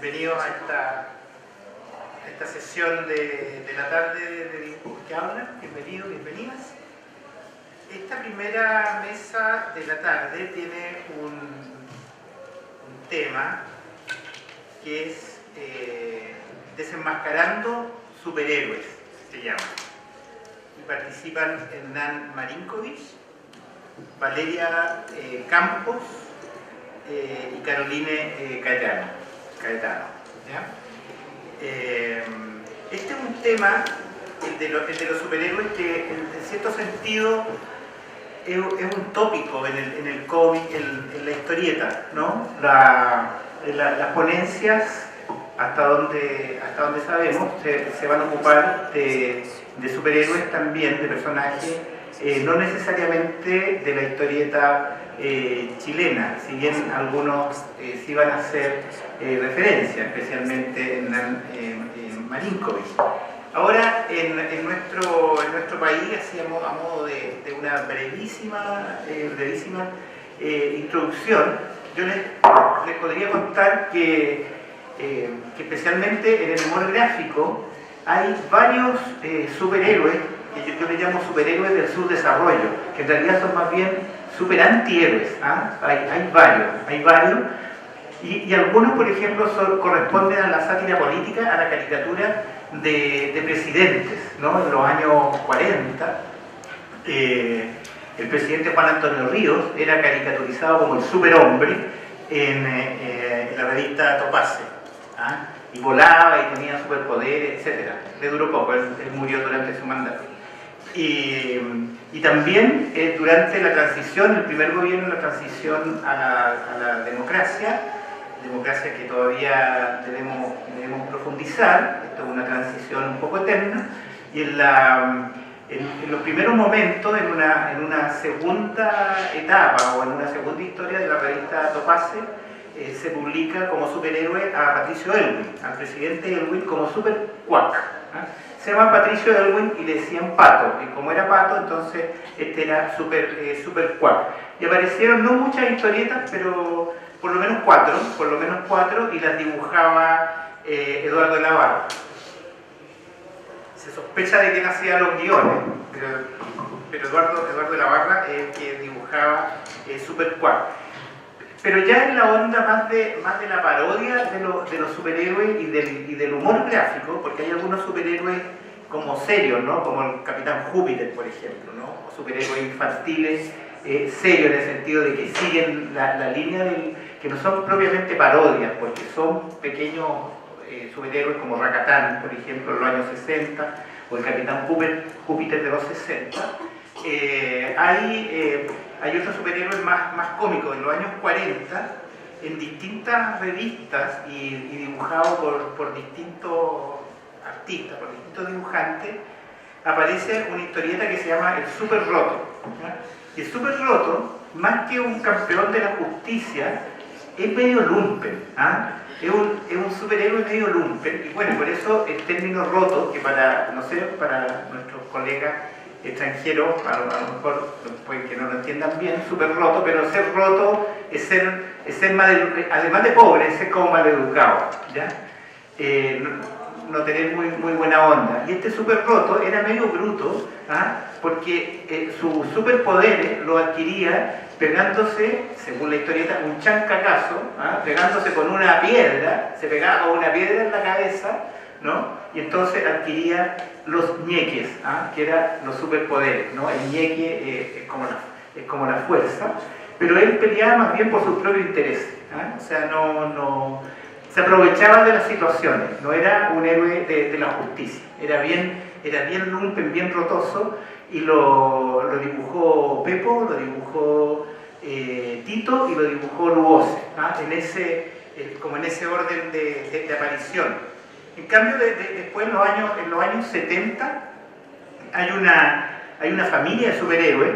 Bienvenidos a esta sesión de la tarde de Dibujos que Hablan. Bienvenidos, bienvenidas. Esta primera mesa de la tarde tiene un tema que es Desenmascarando Superhéroes, se llama. Y participan Hernán Marinkovic, Valeria Campos y Caroline Caetano. ¿Ya? Este es un tema, el de los superhéroes, que en cierto sentido es un tópico en el cómic, en la historieta, ¿no? Las ponencias, hasta donde sabemos, se van a ocupar de superhéroes también, de personajes, no necesariamente de la historieta chilena, si bien algunos sí van a hacer referencia, especialmente en Marinkovic. Ahora, en nuestro país, así a modo de una brevísima introducción, yo les podría contar que especialmente en el humor gráfico hay varios superhéroes, que yo les llamo superhéroes del subdesarrollo, que en realidad son más bien super antihéroes. Hay varios, y algunos, por ejemplo, corresponden a la sátira política, a la caricatura de presidentes, ¿no? En los años 40, el presidente Juan Antonio Ríos era caricaturizado como el superhombre en la revista Topase, y volaba y tenía superpoderes, etc. Le duró poco, él murió durante su mandato. Y también durante la transición, el primer gobierno, la transición a la democracia que todavía debemos profundizar. Esto es una transición un poco eterna, y en los primeros momentos, en una segunda etapa o en una segunda historia de la revista Topase, se publica como superhéroe a Patricio Elwin, al presidente Elwin, como super cuac. Se llama Patricio Elwin y le decían Pato, y como era Pato, entonces este era super cuac. Y aparecieron no muchas historietas, pero por lo menos cuatro, y las dibujaba Eduardo de la Barra. Se sospecha de quién hacía los guiones, pero Eduardo de la Barra es el que dibujaba super cuac. Pero ya en la onda más de la parodia de los superhéroes y del humor gráfico, porque hay algunos superhéroes como serios, ¿no? Como el Capitán Júpiter, por ejemplo, ¿no? O superhéroes infantiles serios, en el sentido de que siguen la línea que no son propiamente parodias, porque son pequeños superhéroes como Rakatán, por ejemplo, en los años 60, o el Capitán Júpiter de los 60. Hay otros superhéroes más cómicos. En los años 40, en distintas revistas y dibujado por distintos artistas, por distintos dibujantes, aparece una historieta que se llama El Super Roto. Y el Super Roto, más que un campeón de la justicia, es medio lumpen. Es un superhéroe medio lumpen, y bueno, por eso el término roto, que para nuestros colegas extranjeros, a lo mejor puede que no lo entiendan bien, súper roto, pero ser roto es ser además de pobre, es ser como maleducado, ¿ya? No tener muy buena onda. Y este súper roto era medio bruto, porque sus superpoderes lo adquiría pegándose, según la historieta, un chancacazo, pegándose con una piedra, se pegaba con una piedra en la cabeza, ¿no? Y entonces adquiría los ñeques, que eran los superpoderes, ¿no? El ñeque es como la fuerza, pero él peleaba más bien por sus propios intereses, o sea, no se aprovechaba de las situaciones, no era un héroe de la justicia, era bien lumpen, bien rotoso, y lo dibujó Pepo, lo dibujó Tito y lo dibujó Lugose, como en ese orden de aparición. En cambio, después en los años 70 hay una familia de superhéroes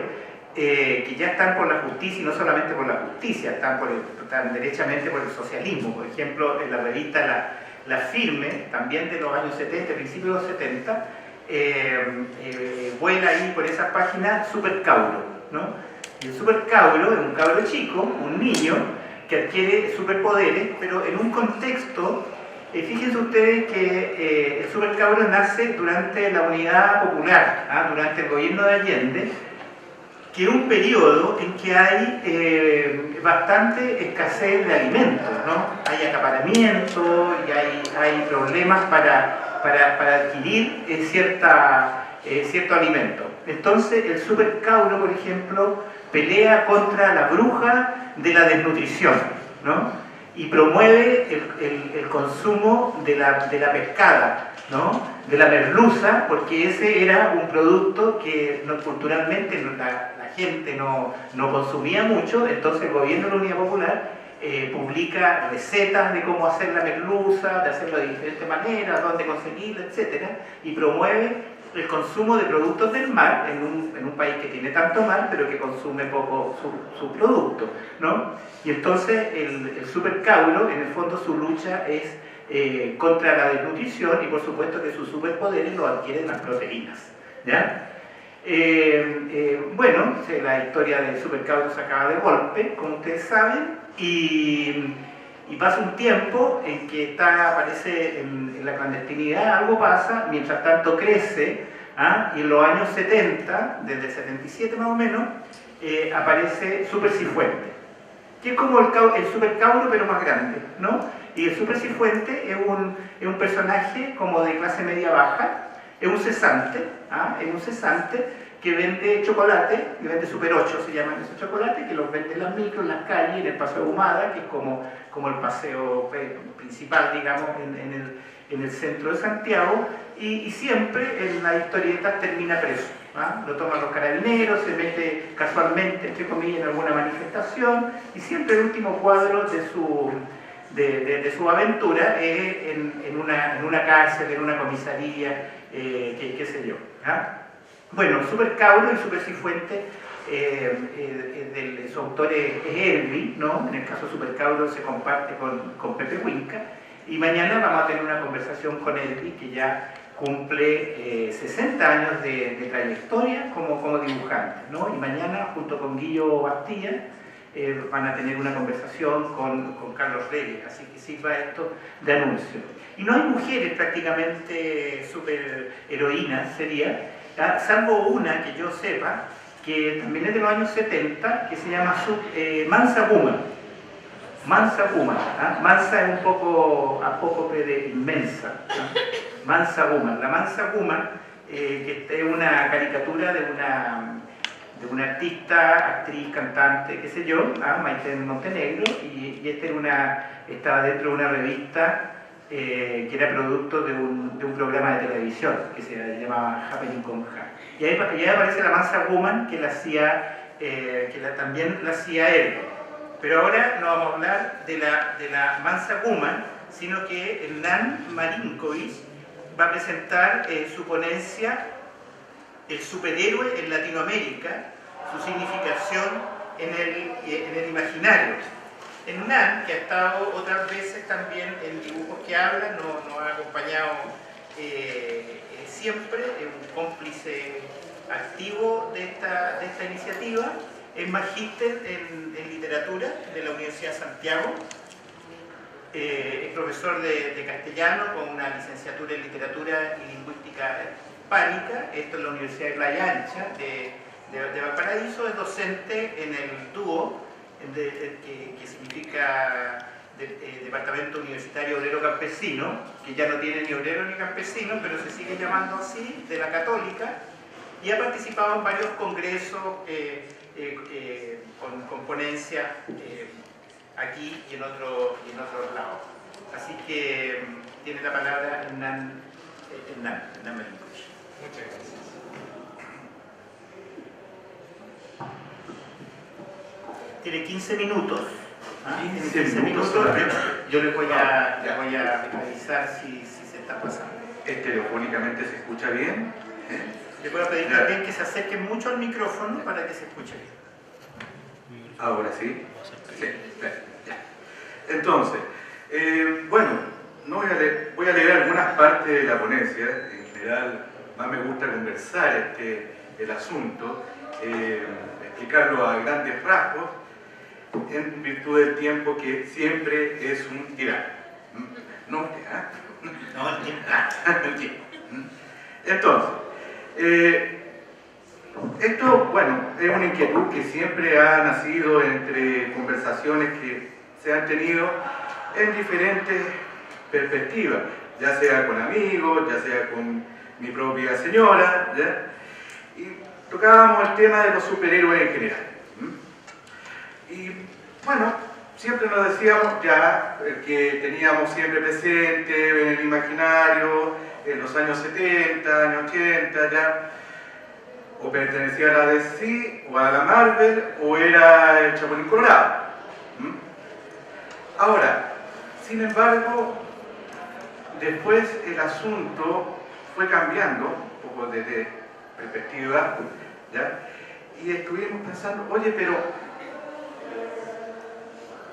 que ya están por la justicia, y no solamente por la justicia, están derechamente por el socialismo. Por ejemplo, en la revista La Firme, también de los años 70, principios de los 70, vuela ahí por esas páginas Super Cabro, ¿no? Y el Super Cabro es un cabro chico, un niño, que adquiere superpoderes, pero en un contexto, fíjense ustedes que el supercabro nace durante la Unidad Popular, durante el gobierno de Allende, que es un periodo en que hay bastante escasez de alimentos, ¿no? Hay acaparamiento y hay problemas para adquirir cierto alimento. Entonces el supercabro, por ejemplo, pelea contra la bruja de la desnutrición, ¿no? Y promueve el consumo de la pescada, ¿no? De la merluza, porque ese era un producto que culturalmente la gente no consumía mucho. Entonces el gobierno de la Unidad Popular publica recetas de cómo hacer la merluza, de hacerlo de diferentes maneras, dónde conseguirla, etc. Y promueve el consumo de productos del mar en un país que tiene tanto mar, pero que consume poco su producto, ¿no? Y entonces el supercabro, en el fondo, su lucha es contra la desnutrición, y por supuesto que sus superpoderes los adquieren las proteínas, ¿ya? Bueno, la historia del supercabro se acaba de golpe, como ustedes saben, y pasa un tiempo en que aparece en la clandestinidad, algo pasa, mientras tanto crece, y en los años 70, desde el 77 más o menos, aparece Super Cifuente, que es como el supercabro pero más grande, ¿no? Y el Super Cifuente es un personaje como de clase media baja, es un cesante, que vende chocolate, que vende Super 8, se llaman esos chocolates, que los vende en las micros, en las calles, en el Paseo Ahumada, que es como el paseo principal, digamos, en el centro de Santiago, y siempre en las historietas termina preso. Lo toman los carabineros, se mete casualmente, entre comillas, en alguna manifestación, y siempre el último cuadro de su aventura es en una cárcel, en una comisaría, qué sé yo. Bueno, Supercabro y Super Cifuente, su autor es Elvi, ¿no? En el caso de Supercabro se comparte con Pepe Huinca, y mañana vamos a tener una conversación con Elvi, que ya cumple 60 años de trayectoria como dibujante, ¿no? Y mañana, junto con Guillo Bastilla, van a tener una conversación con Carlos Reyes, así que sirva esto de anuncio. Y no hay mujeres prácticamente super heroínas, sería, salvo una que yo sepa, que también es de los años 70, que se llama Mansa Woman. Mansa Woman, Mansa es un poco apócope de inmensa, ¿no? Mansa Woman. La Mansa Woman, que es una caricatura de una artista, actriz, cantante, qué sé yo, Maite Montenegro, y estaba dentro de una revista que era producto de un programa de televisión que se llamaba Happening con Ja. Y ahí aparece la Mansa Woman, que también la hacía él. Pero ahora no vamos a hablar de la Mansa Woman, sino que Hernán Marinkovic va a presentar su ponencia El superhéroe en Latinoamérica, su significación en el imaginario. Hernán, que ha estado otras veces también en Dibujos que Hablan, nos ha acompañado siempre, es un cómplice activo de esta iniciativa, es magíster en literatura de la Universidad de Santiago, es profesor de castellano con una licenciatura en literatura y lingüística hispánica, esto en la Universidad de Playa Ancha de Valparaíso, es docente en el DUO, que significa Departamento Universitario Obrero Campesino, que ya no tiene ni obrero ni campesino, pero se sigue llamando así, de la Católica, y ha participado en varios congresos con ponencias aquí y en otros lados. Así que tiene la palabra Hernán Marinkovic. Muchas gracias. Tiene 15 minutos. 15 minutos yo les voy a avisar si se está pasando. Telefónicamente se escucha bien. Les voy a pedir también que se acerquen mucho al micrófono para que se escuche bien. Ahora sí. Sí, ya. Entonces, bueno, voy a leer algunas partes de la ponencia. En general, más me gusta conversar el asunto, explicarlo a grandes rasgos. en virtud del tiempo que siempre es un tirano. No usted, ¿ah? No, el tiempo. Entonces, esto, bueno, es una inquietud que siempre ha nacido entre conversaciones que se han tenido en diferentes perspectivas, ya sea con amigos, ya sea con mi propia señora, ¿ya? Y tocábamos el tema de los superhéroes en general. Y bueno, siempre nos decíamos ya que teníamos siempre presente en el imaginario, en los años 70, años 80, ya, o pertenecía a la DC o a la Marvel o era el Chapulín Colorado. Ahora, sin embargo, después el asunto fue cambiando, un poco desde perspectiva, ¿ya? Y estuvimos pensando, oye, pero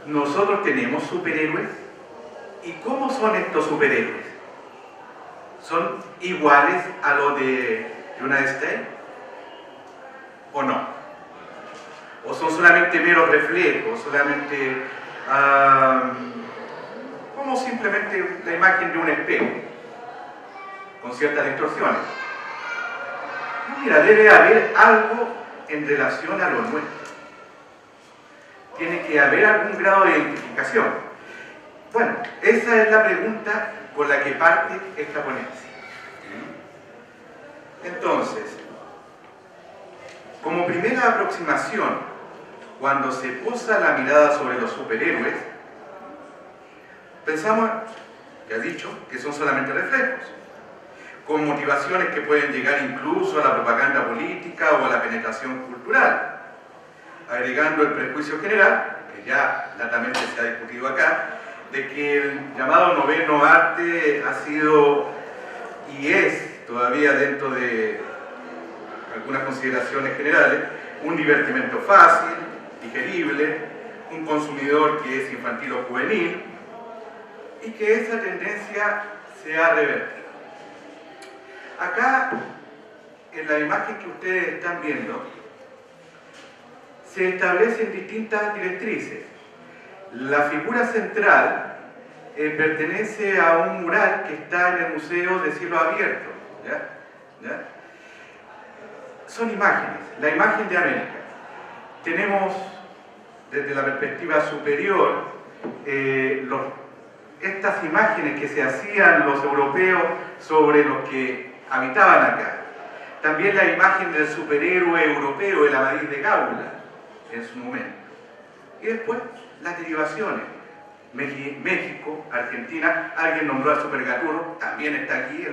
nosotros tenemos superhéroes, ¿y cómo son estos superhéroes? ¿Son iguales a los de United States? ¿O no? ¿O son solamente meros reflejos, solamente como simplemente la imagen de un espejo, con ciertas distorsiones? No, mira, debe haber algo en relación a lo nuestro. Tiene que haber algún grado de identificación. Bueno, esa es la pregunta con la que parte esta ponencia. Entonces, como primera aproximación, cuando se posa la mirada sobre los superhéroes, pensamos, ya he dicho, que son solamente reflejos, con motivaciones que pueden llegar incluso a la propaganda política o a la penetración cultural, agregando el prejuicio general, que ya latamente se ha discutido acá, de que el llamado noveno arte ha sido y es todavía dentro de algunas consideraciones generales un divertimento fácil, digerible, un consumidor que es infantil o juvenil, y que esa tendencia se ha revertido. Acá, en la imagen que ustedes están viendo, se establecen distintas directrices. La figura central pertenece a un mural que está en el Museo de Cielo Abierto. ¿Ya? Son imágenes, la imagen de América. Tenemos, desde la perspectiva superior, estas imágenes que se hacían los europeos sobre los que habitaban acá. También la imagen del superhéroe europeo, el Amadís de Gaula, en su momento. Y después las derivaciones. México, Argentina, alguien nombró al Super Gaturro, también está aquí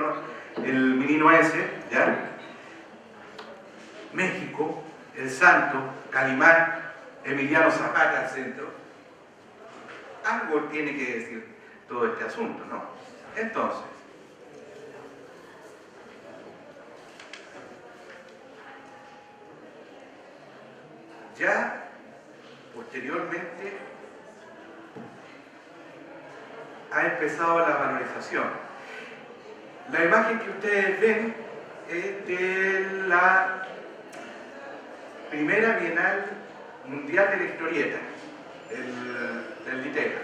el menino ese, ¿ya? México, el Santo, Calimán, Emiliano Zapata al centro. Algo tiene que decir todo este asunto, ¿no? Entonces, ya posteriormente ha empezado la valorización. La imagen que ustedes ven es de la primera Bienal Mundial de la Historieta, el Litera.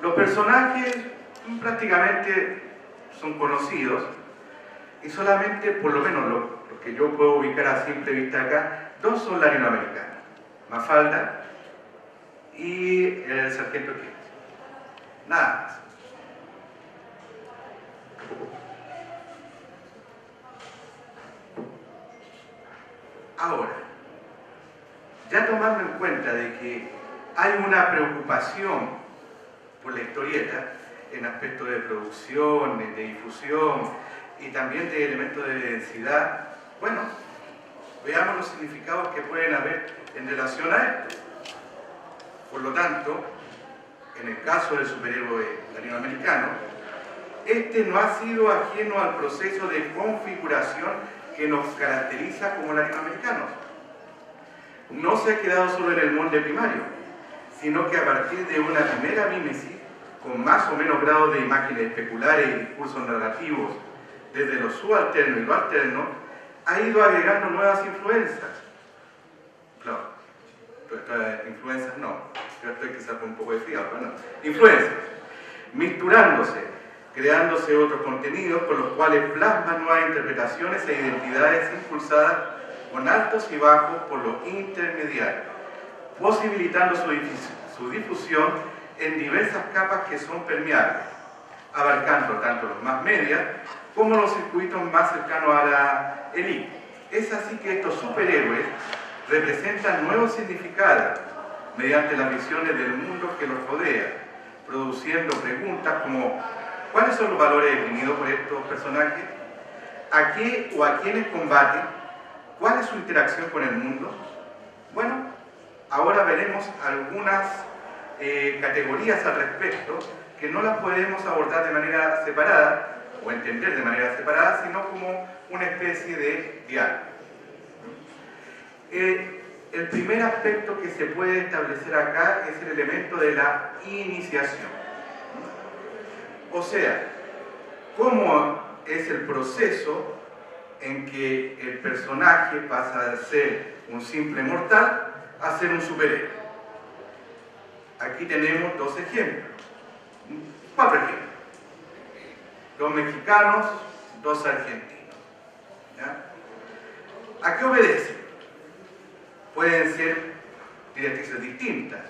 Los personajes prácticamente son conocidos y solamente, por lo menos los que yo puedo ubicar a simple vista acá, dos son latinoamericanos, Mafalda y el Sargento King. Nada más. Ahora, ya tomando en cuenta de que hay una preocupación por la historieta en aspectos de producción, de difusión y también de elementos de densidad, bueno, veamos los significados que pueden haber en relación a esto. Por lo tanto, en el caso del superhéroe latinoamericano, este no ha sido ajeno al proceso de configuración que nos caracteriza como latinoamericanos. No se ha quedado solo en el molde primario, sino que a partir de una primera mímesis, con más o menos grados de imágenes especulares y discursos narrativos, desde lo subalterno y lo alterno, ha ido agregando nuevas influencias. Claro, influencias no, yo estoy quizás con un poco de fiado, pero no, influencias, mixturándose, creándose otros contenidos con los cuales plasman nuevas interpretaciones e identidades impulsadas con altos y bajos por los intermediarios, posibilitando su difusión en diversas capas que son permeables, abarcando tanto los más medias como los circuitos más cercanos a la élite. Es así que estos superhéroes representan nuevos significados mediante las visiones del mundo que los rodea, produciendo preguntas como ¿cuáles son los valores definidos por estos personajes? ¿A qué o a quiénes combaten? ¿Cuál es su interacción con el mundo? Bueno, ahora veremos algunas categorías al respecto que no las podemos abordar de manera separada o entender de manera separada, sino como una especie de diálogo. El primer aspecto que se puede establecer acá es el elemento de la iniciación. O sea, cómo es el proceso en que el personaje pasa de ser un simple mortal a ser un superhéroe. Aquí tenemos dos ejemplos, 4 ejemplos. 2 mexicanos, 2 argentinos. ¿Ya? ¿A qué obedecen? Pueden ser directrices distintas,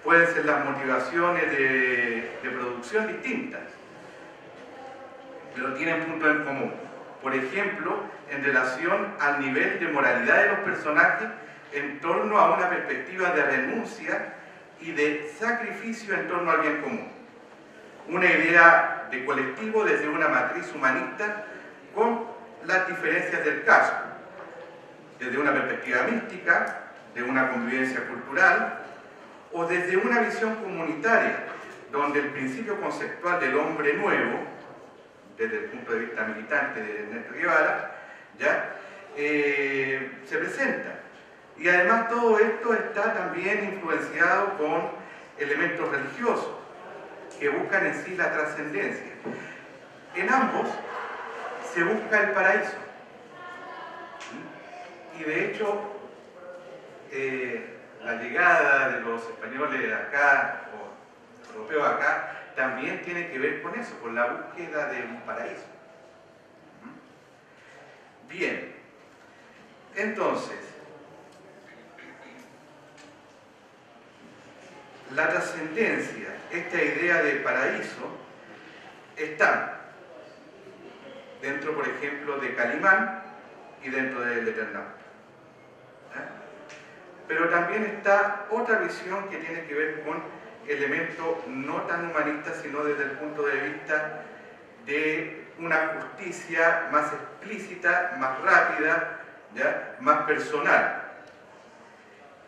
pueden ser las motivaciones de producción distintas, pero tienen puntos en común. Por ejemplo, en relación al nivel de moralidad de los personajes en torno a una perspectiva de renuncia y de sacrificio en torno al bien común. Una idea de colectivo desde una matriz humanista con las diferencias del caso, desde una perspectiva mística, de una convivencia cultural, o desde una visión comunitaria, donde el principio conceptual del hombre nuevo, desde el punto de vista militante de Ernesto Guevara, ¿ya? Se presenta. Y además todo esto está también influenciado con elementos religiosos que buscan en sí la trascendencia. En ambos se busca el paraíso. Y de hecho, la llegada de los españoles acá, o europeos acá, también tiene que ver con eso, con la búsqueda de un paraíso. Bien, entonces, la trascendencia, esta idea de paraíso, está dentro, por ejemplo, de Calimán y dentro del Eternauta. Pero también está otra visión que tiene que ver con elementos no tan humanistas, sino desde el punto de vista de una justicia más explícita, más rápida, ¿ya? Más personal.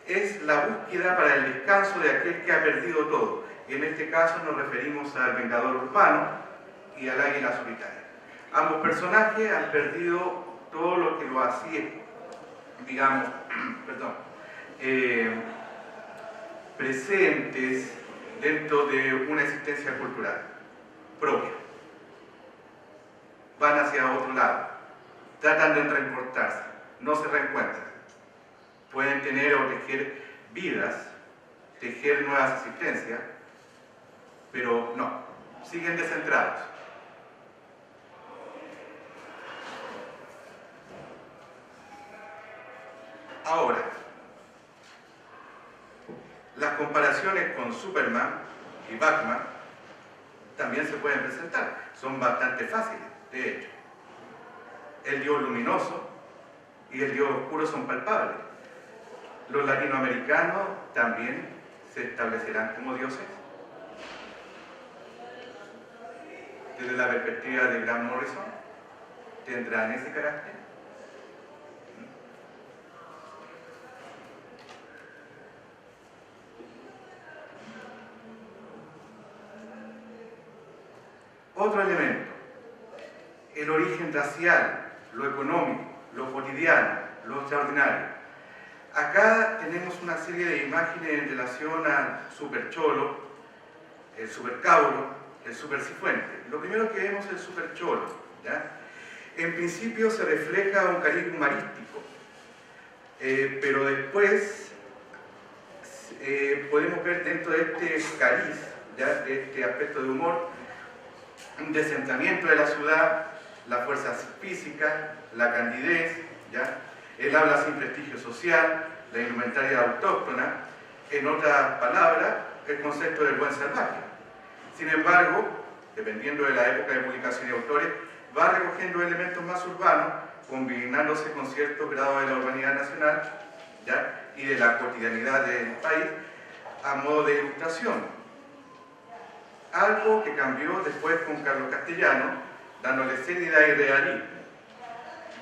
Es la búsqueda para el descanso de aquel que ha perdido todo. Y en este caso nos referimos al Vengador Urbano y al Águila Solitaria. Ambos personajes han perdido todo lo que lo hacía, digamos, presentes dentro de una existencia cultural propia. Van hacia otro lado, tratan de reencontrarse, no se reencuentran. Pueden tener o tejer vidas, tejer nuevas existencias, pero no, siguen descentrados. Ahora, las comparaciones con Superman y Batman también se pueden presentar, son bastante fáciles, de hecho. El dios luminoso y el dios oscuro son palpables. Los latinoamericanos también se establecerán como dioses. Desde la perspectiva de Grant Morrison, ¿tendrán ese carácter? Otro elemento, el origen racial, lo económico, lo cotidiano, lo extraordinario. Acá tenemos una serie de imágenes en relación al supercholo, el supercauro, el supercifuente. Lo primero que vemos es el supercholo, ¿ya? En principio se refleja un cariz humorístico, pero después podemos ver dentro de este cariz, ¿ya?, de este aspecto de humor, un descentramiento de la ciudad, la fuerza física, la candidez, ¿ya?, el habla sin prestigio social, la indumentaria autóctona, en otras palabras, el concepto del buen salvaje. Sin embargo, dependiendo de la época de publicación y autores, va recogiendo elementos más urbanos, combinándose con cierto grado de la urbanidad nacional, ¿ya?, y de la cotidianidad del país, a modo de ilustración. Algo que cambió después con Carlos Castellano, dándole seriedad y realismo.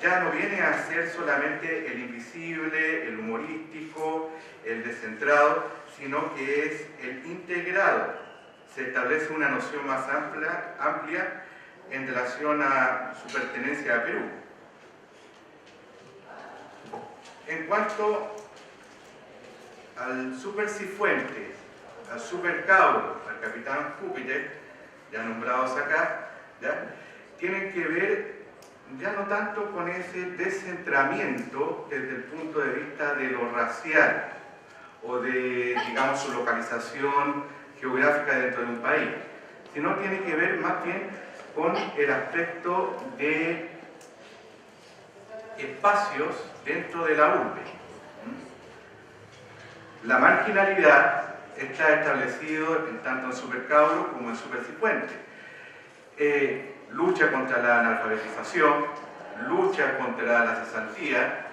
Ya no viene a ser solamente el invisible, el humorístico, el descentrado, sino que es el integrado. Se establece una noción más amplia en relación a su pertenencia a Perú. En cuanto al Super Cifuentes, al Super Cauro, al Capitán Júpiter, ya nombrados acá, ¿ya?, tienen que ver ya no tanto con ese descentramiento desde el punto de vista de lo racial o de, digamos, su localización geográfica dentro de un país, sino tiene que ver más bien con el aspecto de espacios dentro de la urbe. La marginalidad está establecido tanto en Super Cauro como en Super Cifuentes. Lucha contra la analfabetización, lucha contra la cesantía.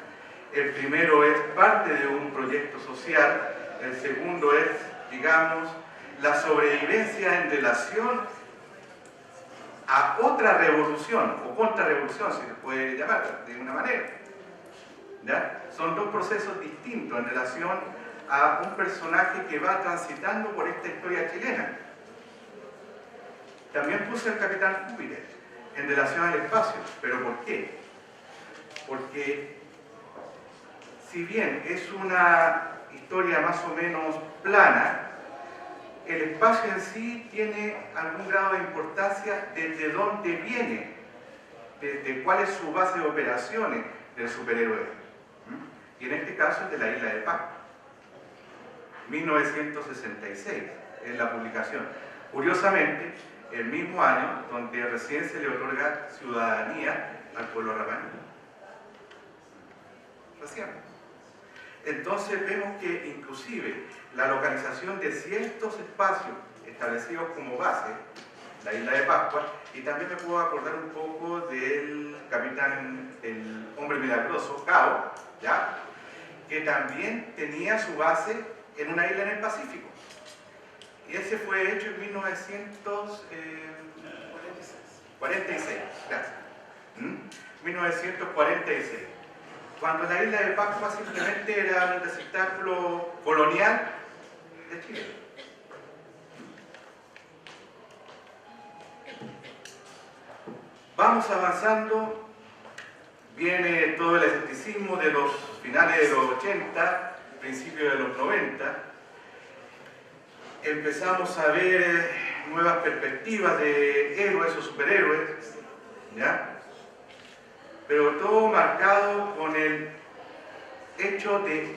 El primero es parte de un proyecto social, el segundo es, digamos, la sobrevivencia en relación a otra revolución, o contrarrevolución, si se puede llamar de una manera, ¿ya? Son dos procesos distintos en relación a un personaje que va transitando por esta historia chilena. También puse al Capitán Júpiter en relación al espacio. ¿Pero por qué? Porque si bien es una historia más o menos plana, el espacio en sí tiene algún grado de importancia desde dónde viene, desde cuál es su base de operaciones del superhéroe. Y en este caso es de la isla de Pascua. 1966 es la publicación. Curiosamente, el mismo año donde recién se le otorga ciudadanía al pueblo rapanui. Recién. Entonces vemos que inclusive la localización de ciertos espacios establecidos como base, la isla de Pascua, y también me puedo acordar un poco del capitán, el hombre milagroso, Cao, ¿ya?, que también tenía su base en una isla en el Pacífico. Y ese fue hecho en 1946, gracias. 1946. Cuando la isla de Pascua simplemente era un receptáculo colonial de Chile. Vamos avanzando, viene todo el escepticismo de los finales de los 80, principios de los 90. Empezamos a ver nuevas perspectivas de héroes o superhéroes, ¿ya? Pero todo marcado con el hecho de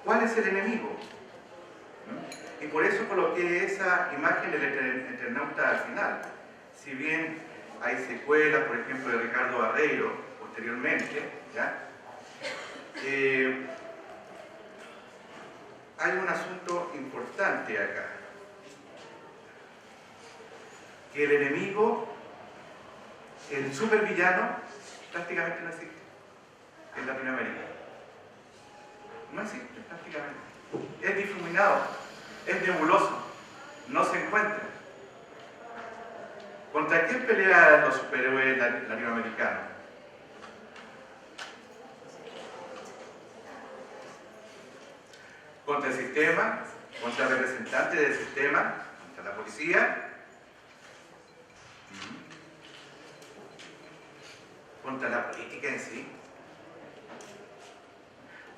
cuál es el enemigo. Y por eso coloqué esa imagen del Eternauta al final. Si bien hay secuelas, por ejemplo, de Ricardo Barreiro, posteriormente, ¿ya?, hay un asunto importante acá. Que el enemigo, el supervillano, prácticamente no existe en Latinoamérica. No existe prácticamente. Es difuminado, es nebuloso, no se encuentra. ¿Contra quién pelean los superhéroes latinoamericanos? Contra el sistema, contra representantes del sistema, contra la policía, contra la política en sí.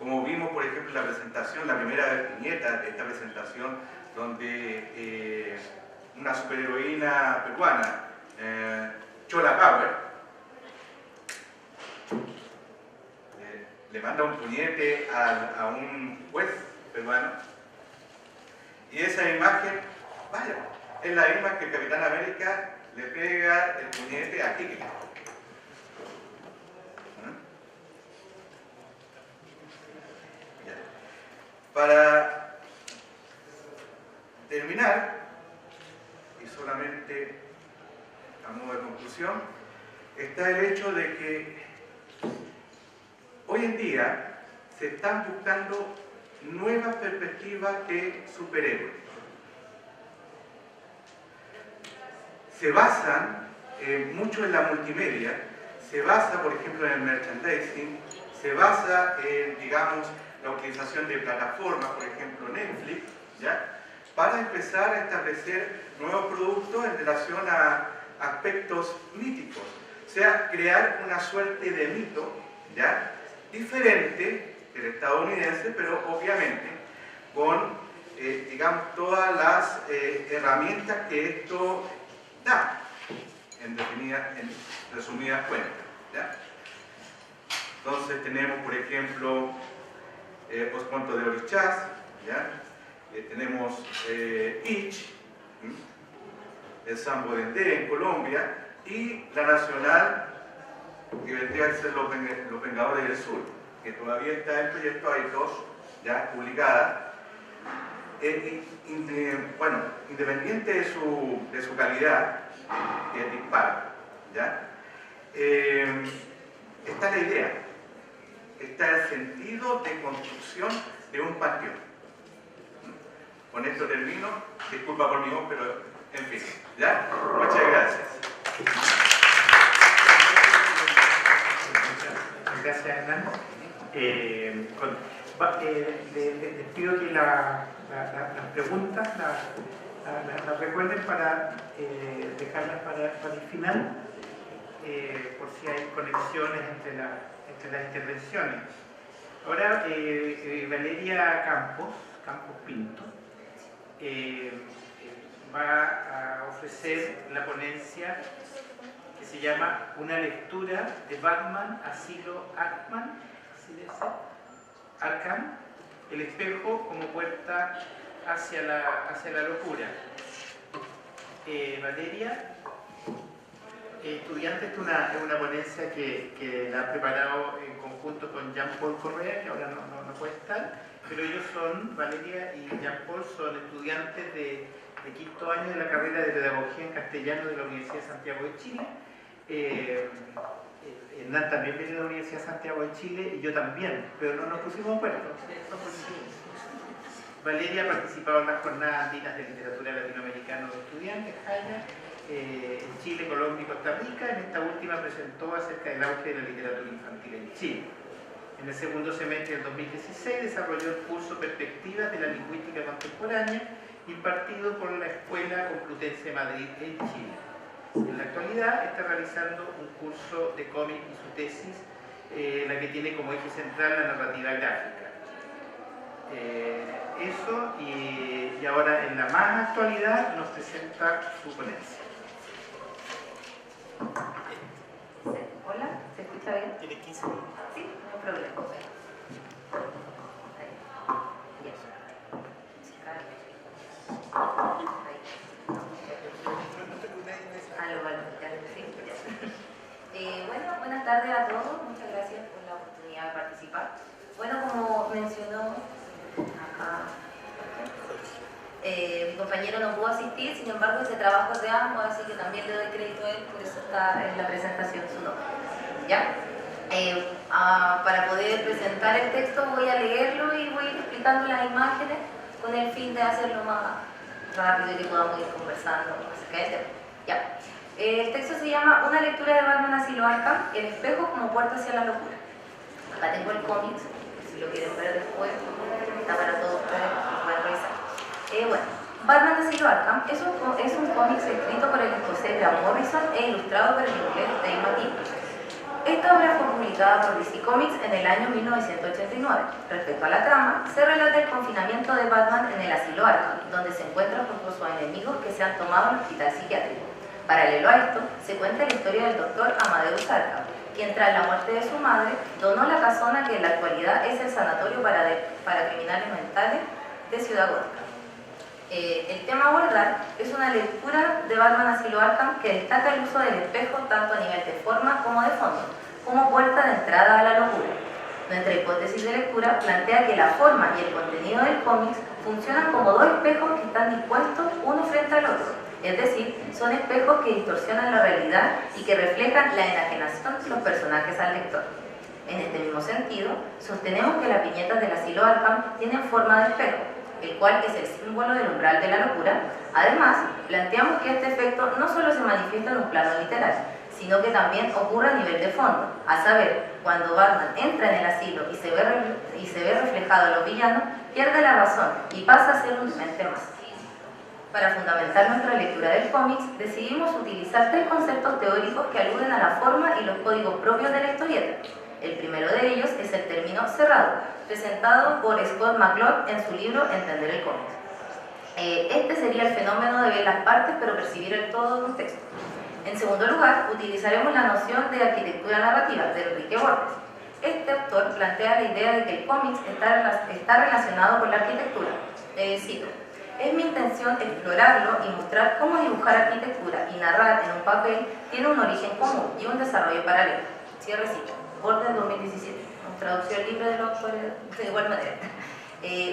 Como vimos, por ejemplo, en la presentación, la primera viñeta de esta presentación, donde una superheroína peruana, Chola Power, le manda un puñete a un juez peruano, Y esa imagen, vaya, es la misma que el Capitán América le pega el puñete a Kiki. Para terminar, y solamente a modo de conclusión, está el hecho de que hoy en día se están buscando nuevas perspectivas de superhéroes. Se basan mucho en la multimedia, se basa, por ejemplo, en el merchandising, se basa en, digamos, la utilización de plataformas, por ejemplo, Netflix, ¿ya?, para empezar a establecer nuevos productos en relación a aspectos míticos, o sea, crear una suerte de mito, ¿ya?, diferente del estadounidense, pero obviamente con, digamos, todas las herramientas que esto da, en resumidas cuentas, ¿ya? Entonces tenemos, por ejemplo, Os Contos de Orichás, ¿ya? Tenemos Itch, el Sambo Dendé en Colombia, y la nacional, que vendría a ser Los Vengadores del Sur, que todavía está en proyecto, hay dos ya publicadas. Bueno, independiente de su calidad, que es dispar, ¿ya? Está la idea, está el sentido de construcción de un panteón. Con esto termino, disculpa por mi voz, pero en fin, ¿ya? Muchas gracias. Gracias, Hernán. Les pido que las preguntas las recuerden para dejarlas para el final, por si hay conexiones entre las intervenciones. Ahora, Valeria Campos Pinto va a ofrecer la ponencia que se llama Una lectura de Batman, Asilo Arkham, el espejo como puerta hacia la locura. Valeria, estudiante, es una ponencia que la ha preparado en conjunto con Jean-Paul Correa, que ahora no puede estar, pero ellos Valeria y Jean-Paul son estudiantes de quinto año de la carrera de Pedagogía en Castellano de la Universidad de Santiago de Chile. Hernán también viene de la Universidad de Santiago de Chile y yo también, pero no nos pusimos de acuerdo. Valeria ha participado en las jornadas andinas de literatura latinoamericana de estudiantes, JAYA, en Chile, Colombia y Costa Rica. En esta última presentó acerca del auge de la literatura infantil en Chile. En el segundo semestre del 2016 desarrolló el curso Perspectivas de la Lingüística Contemporánea, impartido por la Escuela Complutense de Madrid en Chile. En la actualidad está realizando un curso de cómic y su tesis, la que tiene como eje central la narrativa gráfica. Eso, y ahora en la más actualidad nos presenta su ponencia. Hola, ¿se escucha bien? Tiene 15 minutos. Sí, no hay problema. Bueno, buenas tardes a todos, muchas gracias por la oportunidad de participar. Bueno, como mencionó acá, mi compañero no pudo asistir, sin embargo ese trabajo es de ambos, así que también le doy crédito a él, por eso está en la presentación su nombre. ¿Ya? Para poder presentar el texto voy a leerlo y voy a ir explicando las imágenes con el fin de hacerlo más rápido y que podamos ir conversando acerca del tema. ¿Ya? El texto se llama Una lectura de Batman, Asilo Arkham, el espejo como puerta hacia la locura. Acá tengo el cómic, si lo quieren ver después, está para todos ustedes, lo pueden revisar. Bueno, Batman, Asilo Arkham es un cómic escrito por el escocés Grant Morrison e ilustrado por el inglés Dave McKean. Esta obra fue publicada por DC Comics en el año 1989. Respecto a la trama, se relata el confinamiento de Batman en el asilo Arkham, donde se encuentra junto a sus enemigos que se han tomado el hospital psiquiátrico. Paralelo a esto, se cuenta la historia del doctor Amadeus Arkham, quien tras la muerte de su madre, donó la casona que en la actualidad es el sanatorio para criminales mentales de Ciudad Gótica. El tema a abordar es una lectura de Batman Asilo Arkham que destaca el uso del espejo tanto a nivel de forma como de fondo, como puerta de entrada a la locura. Nuestra hipótesis de lectura plantea que la forma y el contenido del cómic funcionan como dos espejos que están dispuestos uno frente al otro, es decir, son espejos que distorsionan la realidad y que reflejan la enajenación de los personajes al lector. En este mismo sentido, sostenemos que las viñetas del Asilo Arkham tienen forma de espejo, el cual es el símbolo del umbral de la locura. Además, planteamos que este efecto no solo se manifiesta en un plano literal, sino que también ocurre a nivel de fondo, a saber, cuando Batman entra en el asilo y se ve reflejado a los villanos, pierde la razón y pasa a ser un ente más. Para fundamentar nuestra lectura del cómic, decidimos utilizar 3 conceptos teóricos que aluden a la forma y los códigos propios de la historieta. El primero de ellos es el término cerrado, presentado por Scott McCloud en su libro Entender el cómic. Este sería el fenómeno de ver las partes pero percibir el todo de un texto. En segundo lugar, utilizaremos la noción de arquitectura narrativa de Enrique Borges. Este autor plantea la idea de que el cómic está relacionado con la arquitectura. Cito: es mi intención explorarlo y mostrar cómo dibujar arquitectura y narrar en un papel tiene un origen común y un desarrollo paralelo. Cierre cita. Borges 2017. Traducción libre de los autores de igual manera.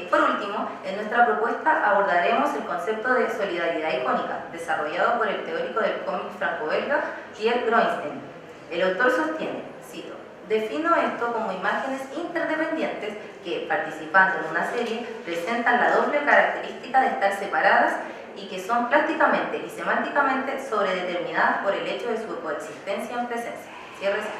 Por último, en nuestra propuesta abordaremos el concepto de solidaridad icónica, desarrollado por el teórico del cómic franco-belga Pierre Groenstein. El autor sostiene, cito: defino esto como imágenes interdependientes que, participando en una serie, presentan la doble característica de estar separadas y que son plásticamente y semánticamente sobredeterminadas por el hecho de su coexistencia en presencia. Cierre cita.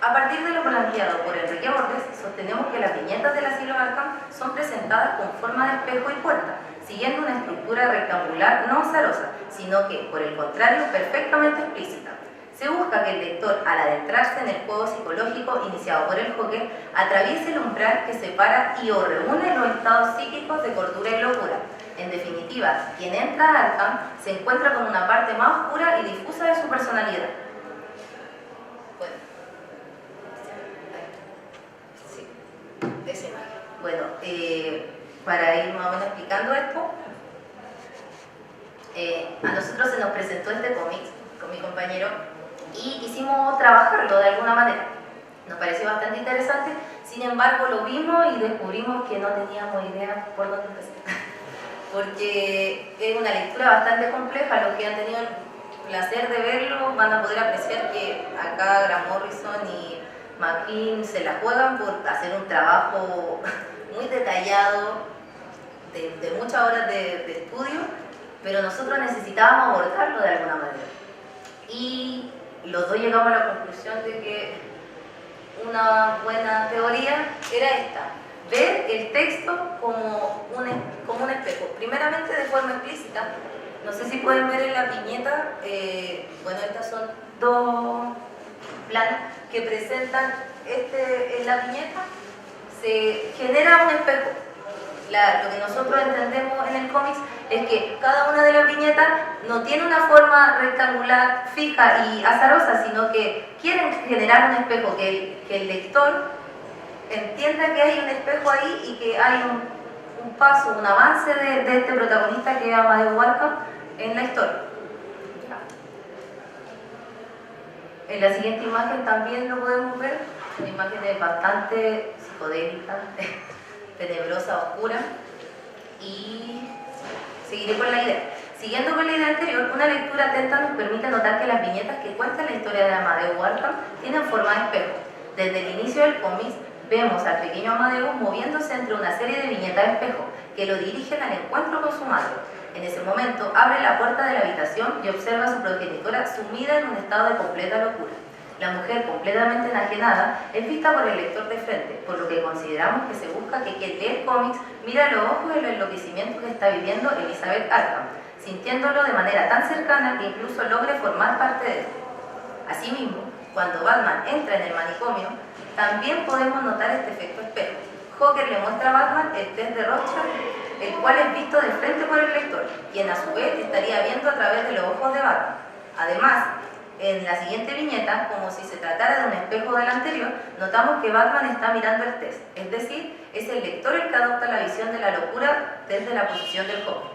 A partir de lo planteado por Enrique Borges, sostenemos que las viñetas del Asilo Arkham son presentadas con forma de espejo y puerta, siguiendo una estructura rectangular no azarosa, sino que, por el contrario, perfectamente explícita. Se busca que el lector, al adentrarse en el juego psicológico iniciado por el Joker, atraviese el umbral que separa y o reúne los estados psíquicos de cordura y locura. En definitiva, quien entra a Arkham se encuentra con una parte más oscura y difusa de su personalidad. Bueno, para ir más o menos explicando esto, a nosotros se nos presentó este cómic con mi compañero y quisimos trabajarlo de alguna manera. Nos pareció bastante interesante, sin embargo lo vimos y descubrimos que no teníamos idea por dónde empezar. Porque es una lectura bastante compleja. Los que han tenido el placer de verlo van a poder apreciar que acá Grant Morrison y McKean se la juegan por hacer un trabajo muy detallado, de muchas horas de estudio, pero nosotros necesitábamos abordarlo de alguna manera. Y los dos llegamos a la conclusión de que una buena teoría era esta: ver el texto como un espejo, primeramente de forma explícita. No sé si pueden ver en la viñeta, bueno, estas son 2 planos que presentan en la viñeta. Se genera un espejo. Lo que nosotros entendemos en el cómic es que cada una de las viñetas no tiene una forma rectangular fija y azarosa, sino que quieren generar un espejo, que el lector entienda que hay un espejo ahí y que hay un paso, un avance de este protagonista que es Amadeus Arkham en la historia. En la siguiente imagen también lo podemos ver, una imagen bastante psicodélica, tenebrosa, oscura, y seguiré con la idea. Siguiendo con la idea anterior, una lectura atenta nos permite notar que las viñetas que cuentan la historia de Amadeus Arkham tienen forma de espejo. Desde el inicio del cómic vemos al pequeño Amadeus moviéndose entre una serie de viñetas de espejo que lo dirigen al encuentro con su madre. En ese momento abre la puerta de la habitación y observa a su progenitora sumida en un estado de completa locura. La mujer, completamente enajenada, es vista por el lector de frente, por lo que consideramos que se busca que quien lee el cómic mire a los ojos el enloquecimiento que está viviendo Elizabeth Arkham, sintiéndolo de manera tan cercana que incluso logre formar parte de él. Asimismo, cuando Batman entra en el manicomio, también podemos notar este efecto espejo. Joker le muestra a Batman el test de Rorschach, el cual es visto de frente por el lector, quien a su vez estaría viendo a través de los ojos de Batman. Además, en la siguiente viñeta, como si se tratara de un espejo del anterior, notamos que Batman está mirando el test, es decir, Es el lector el que adopta la visión de la locura desde la posición del joven.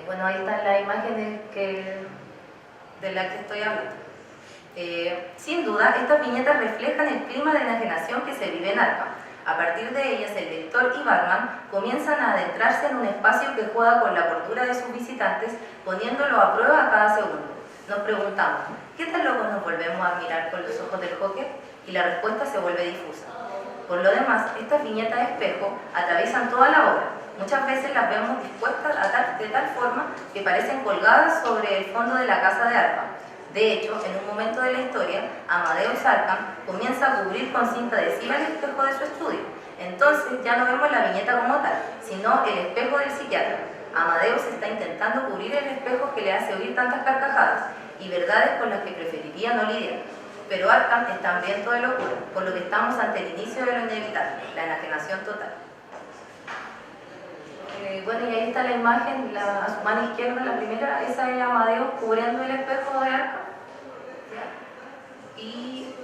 Bueno, ahí están las imágenes de las que estoy hablando. Sin duda, estas viñetas reflejan el clima de enajenación que se vive en Arkham. A partir de ellas, el lector y Batman comienzan a adentrarse en un espacio que juega con la cordura de sus visitantes, poniéndolo a prueba a cada segundo. Nos preguntamos, ¿qué tan locos nos volvemos a mirar con los ojos del Joker? Y la respuesta se vuelve difusa. Por lo demás, estas viñetas de espejo atraviesan toda la obra. Muchas veces las vemos dispuestas de tal forma que parecen colgadas sobre el fondo de la casa de Arkham. De hecho, en un momento de la historia, Amadeus Arkham comienza a cubrir con cinta adhesiva el espejo de su estudio. Entonces ya no vemos la viñeta como tal, sino el espejo del psiquiatra. Amadeus está intentando cubrir el espejo que le hace oír tantas carcajadas y verdades con las que preferiría no lidiar. Pero Arkham está hambriento de locura, por lo que estamos ante el inicio de lo inevitable, la enajenación total. Bueno, y ahí está la imagen, a su mano izquierda, la primera, esa es Amadeus cubriendo el espejo de Arkham. Y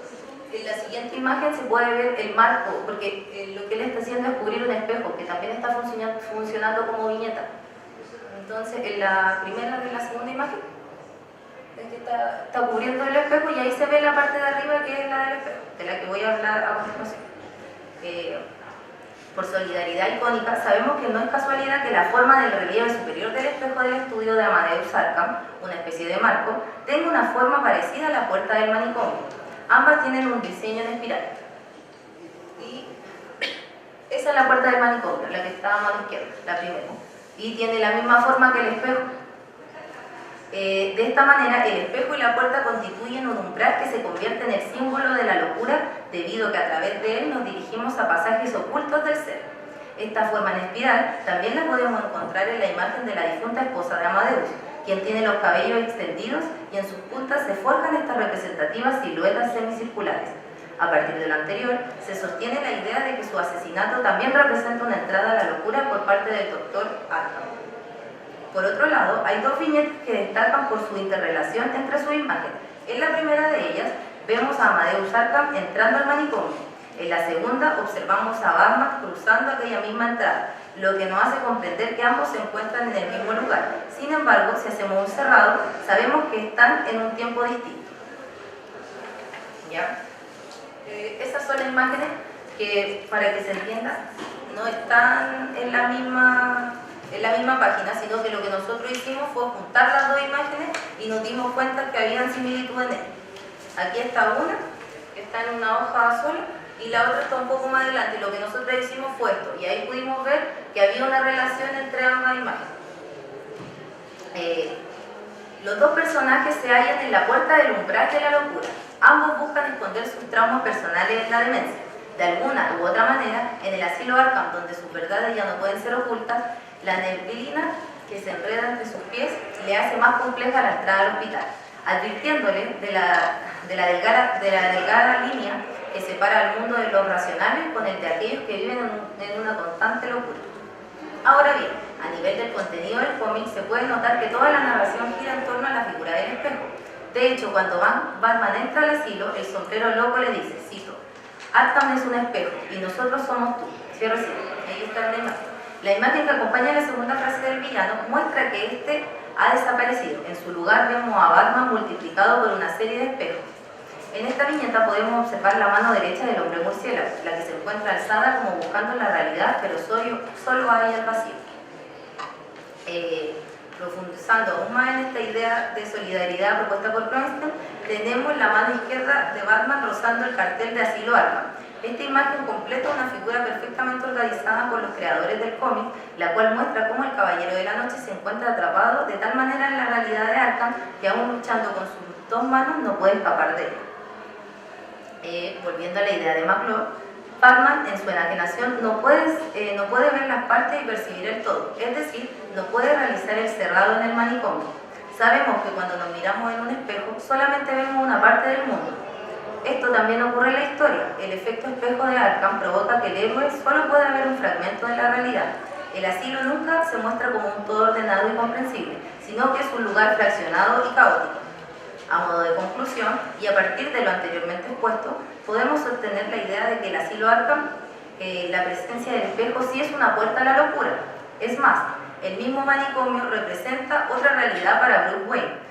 en la siguiente imagen se puede ver el marco, porque lo que él está haciendo es cubrir un espejo, que también está funcionando como viñeta. Entonces, en la primera de la segunda imagen, es que está cubriendo el espejo y ahí se ve la parte de arriba que es la del espejo, de la que voy a hablar a continuación. Por solidaridad icónica, sabemos que no es casualidad que la forma del relieve superior del espejo del estudio de Amadeus Arkham, una especie de marco, tenga una forma parecida a la puerta del manicomio. Ambas tienen un diseño en espiral. Y esa es la puerta del manicomio, la que está a mano izquierda, la primera. Y tiene la misma forma que el espejo. De esta manera, el espejo y la puerta constituyen un umbral que se convierte en el símbolo de la locura, debido a que a través de él nos dirigimos a pasajes ocultos del ser. Esta forma en espiral también la podemos encontrar en la imagen de la difunta esposa de Amadeus, quien tiene los cabellos extendidos y en sus puntas se forjan estas representativas siluetas semicirculares. A partir de lo anterior, se sostiene la idea de que su asesinato también representa una entrada a la locura por parte del Dr. Arkham. Por otro lado, hay dos viñetas que destacan por su interrelación entre sus imágenes. En la primera de ellas, vemos a Amadeus Arkham entrando al manicomio. En la segunda, observamos a Batman cruzando aquella misma entrada, lo que nos hace comprender que ambos se encuentran en el mismo lugar. Sin embargo, si hacemos un cerrado, sabemos que están en un tiempo distinto. ¿Ya? Esas son las imágenes que, para que se entienda, no están en la misma página, sino que lo que nosotros hicimos fue juntar las dos imágenes y nos dimos cuenta que habían similitud en ellas. Aquí está una, que está en una hoja sola, y la otra está un poco más adelante. Lo que nosotros hicimos fue esto, y ahí pudimos ver que había una relación entre ambas imágenes. Los dos personajes se hallan en la puerta del umbral de la locura. Ambos buscan esconder sus traumas personales en la demencia. De alguna u otra manera, en el asilo Arkham, donde sus verdades ya no pueden ser ocultas, la neblina que se enreda entre sus pies le hace más compleja la entrada al hospital, advirtiéndole de la delgada línea que separa al mundo de los racionales con el de aquellos que viven en una constante locura. Ahora bien, a nivel del contenido del cómic se puede notar que toda la narración gira en torno a la figura del espejo. De hecho, cuando Batman entra al asilo, el sombrero loco le dice, cito, Arkham es un espejo y nosotros somos tú. Cierro cito. Ahí está la imagen. La imagen que acompaña la segunda frase del villano muestra que este ha desaparecido. En su lugar vemos a Batman multiplicado por una serie de espejos. En esta viñeta podemos observar la mano derecha del hombre murciélago, la que se encuentra alzada como buscando la realidad, pero solo hay el vacío. Profundizando aún más en esta idea de solidaridad propuesta por Bernstein, tenemos la mano izquierda de Batman rozando el cartel de asilo Arkham. Esta imagen completa una figura perfectamente organizada por los creadores del cómic, la cual muestra cómo el Caballero de la Noche se encuentra atrapado de tal manera en la realidad de Arkham que aún luchando con sus dos manos no puede escapar de ella. Volviendo a la idea de McClure, Batman en su enajenación no puede ver las partes y percibir el todo, es decir, no puede realizar el cerrado en el manicomio. Sabemos que cuando nos miramos en un espejo solamente vemos una parte del mundo. Esto también ocurre en la historia. El efecto espejo de Arkham provoca que el héroe solo pueda ver un fragmento de la realidad. El asilo nunca se muestra como un todo ordenado y comprensible, sino que es un lugar fraccionado y caótico. A modo de conclusión, y a partir de lo anteriormente expuesto, podemos sostener la idea de que el asilo Arkham la presencia del espejo sí es una puerta a la locura. Es más, el mismo manicomio representa otra realidad para Bruce Wayne,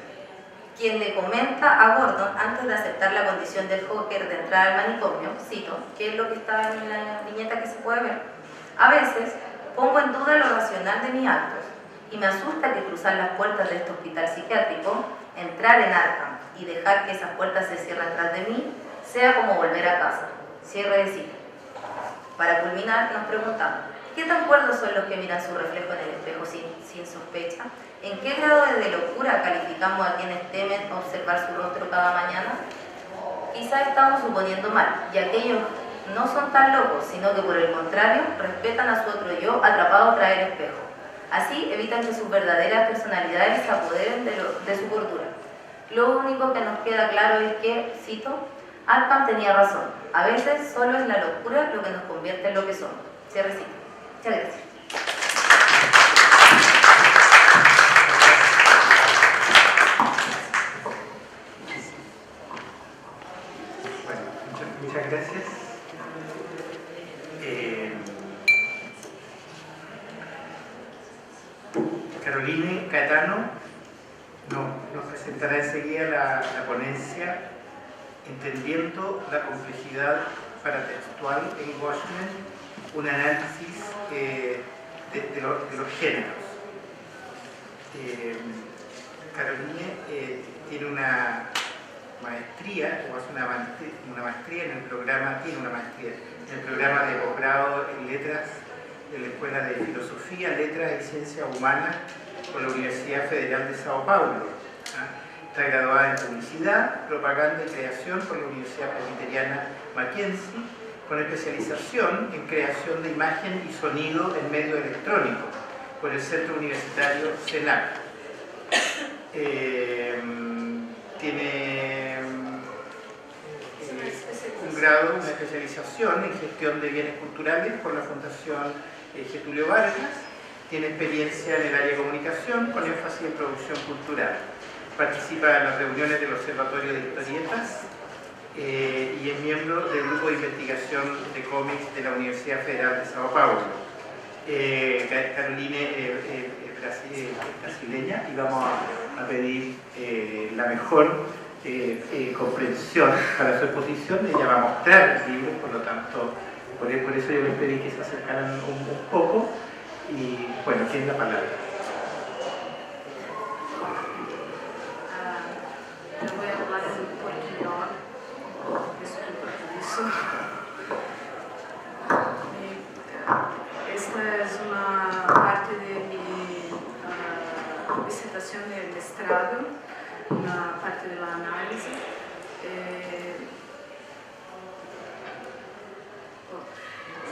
quien le comenta a Gordon antes de aceptar la condición del Joker de entrar al manicomio, cito, que es lo que está en la viñeta que se puede ver: a veces pongo en duda lo racional de mis actos y me asusta que cruzar las puertas de este hospital psiquiátrico, entrar en Arkham y dejar que esas puertas se cierren tras de mí sea como volver a casa. Cierre de cita. Para culminar, nos preguntamos: ¿qué tan cuerdos son los que miran su reflejo en el espejo sin sospecha? ¿En qué grado de locura calificamos a quienes temen observar su rostro cada mañana? Quizá estamos suponiendo mal, y aquellos no son tan locos, sino que por el contrario, respetan a su otro yo atrapado tras el espejo. Así evitan que sus verdaderas personalidades se apoderen de su cordura. Lo único que nos queda claro es que, cito, Arkham tenía razón. A veces solo es la locura lo que nos convierte en lo que somos. Cierre cita. Muchas gracias. Bueno, muchas gracias. Caroline Caetano nos presentará enseguida la ponencia Entendiendo la complejidad paratextual en Watchmen, un análisis de los géneros. Caroline tiene una maestría, o hace una maestría en el programa, de posgrado en letras de la Escuela de Filosofía, Letras y Ciencias Humanas por la Universidad Federal de Sao Paulo. Está graduada en Publicidad, Propaganda y Creación por la Universidad Presbiteriana Mackenzie, con especialización en creación de imagen y sonido en medio electrónico por el Centro Universitario CELAC. Tiene un grado, una especialización en gestión de bienes culturales por la Fundación Getulio Vargas. Tiene experiencia en el área de comunicación con énfasis en producción cultural. Participa en las reuniones del Observatorio de Historietas y es miembro del Grupo de Investigación de Cómics de la Universidad Federal de Sao Paulo. Caroline es brasileña y vamos a pedir la mejor comprensión para su exposición. Ella va a mostrar el libro, por lo tanto, por eso yo les pedí que se acercaran un poco. Y bueno, tiene la palabra. Eu vou falar em português, desculpa por isso. Esta é uma parte de minha dissertação de mestrado, na parte da análise.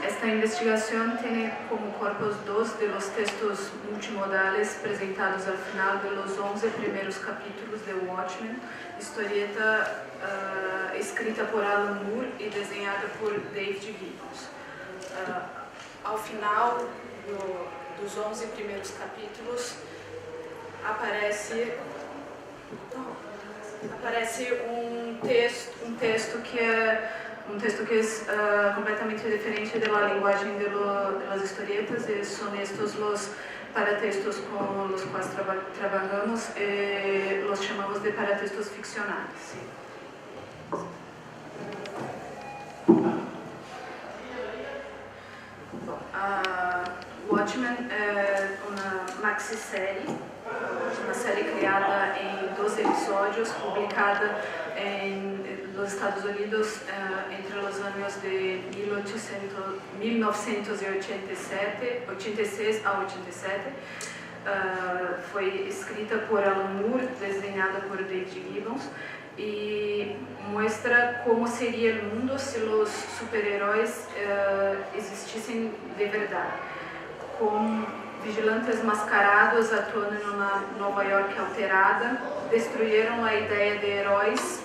Esta investigación tiene como corpus dos de los textos multimodales presentados al final de los 11 primeros capítulos de Watchmen, historieta escrita por Alan Moore e desenhada por David Gibbons. Ao final dos 11 primeiros capítulos aparece um texto que é completamente diferente da linguagem das historietas, e são estes os paratextos com os quais trabalhamos, os chamamos de paratextos ficcionais. Watchmen é uma maxi-série, uma série criada em 12 episódios, publicada nos Estados Unidos entre os anos de 1986 a 87. Foi escrita por Alan Moore, desenhada por David Gibbons, e mostra como seria o mundo se os super-heróis existissem de verdade, com vigilantes mascarados atuando em uma Nova York alterada, destruíram a ideia de heróis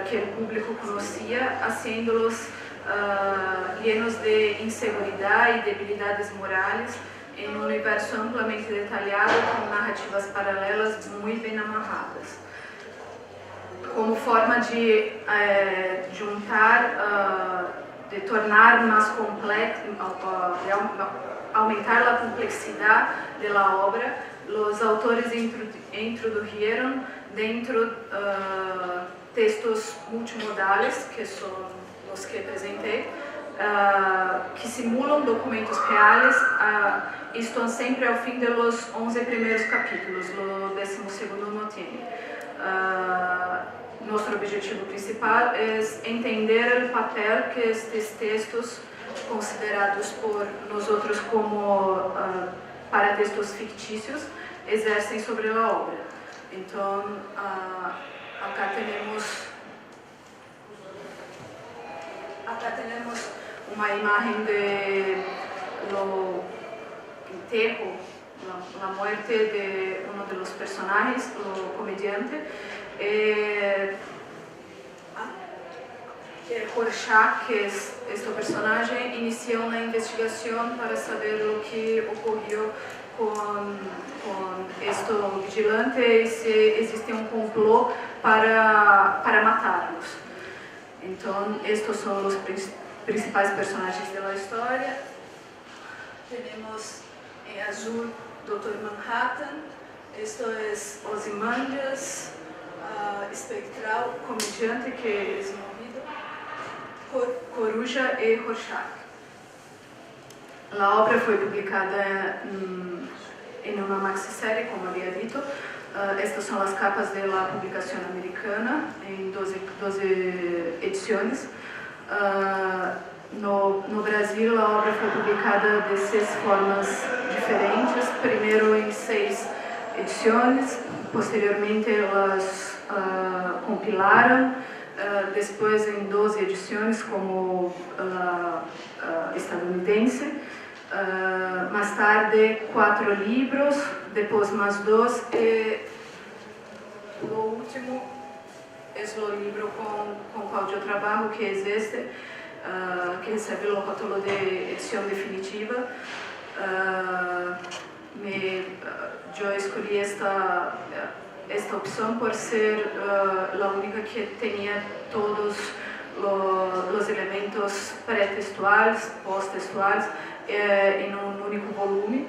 que o público conhecia, haciendo-los llenos de inseguridade e debilidades morais em um universo amplamente detalhado com narrativas paralelas muito bem amarradas. Como forma de juntar de tornar más complejo, de aumentar la complejidad de la obra, los autores introdujeron dentro textos multimodales, que son los que presenté, que simulan documentos reales y están siempre al fin de los 11 primeros capítulos, o 12º no tiene. Nuestro objetivo principal es entender el papel que estos textos, considerados por nosotros como paratextos fictícios, exercem sobre a obra. Então, acá temos uma imagem de lo enterro, la muerte de uno de los personajes, o comediante. Rorschach, que es este personaje, inició una investigación para saber lo que ocurrió con este vigilante y si existe un complot para matarlos. Entonces, estos son los principales personajes de la historia. Tenemos en azul Dr. Manhattan, esto es Ozymandias, Espectral, comediante que es movido, Coruja y Rorschach. La obra fue publicada en una maxiserie, como había dicho. Estas son las capas de la publicación americana, en 12 ediciones. No Brasil, la obra fue publicada de 6 formas diferentes. Primero en 6 ediciones, posteriormente las compilaron, después en 12 ediciones como estadounidense, más tarde 4 libros, después más 2 y lo último es el libro con cual yo trabajo, que es este, que recibe el rótulo de edición definitiva. Yo escogí esta opción por ser la única que tenía todos los elementos pretextuales, posttextuales en un único volumen,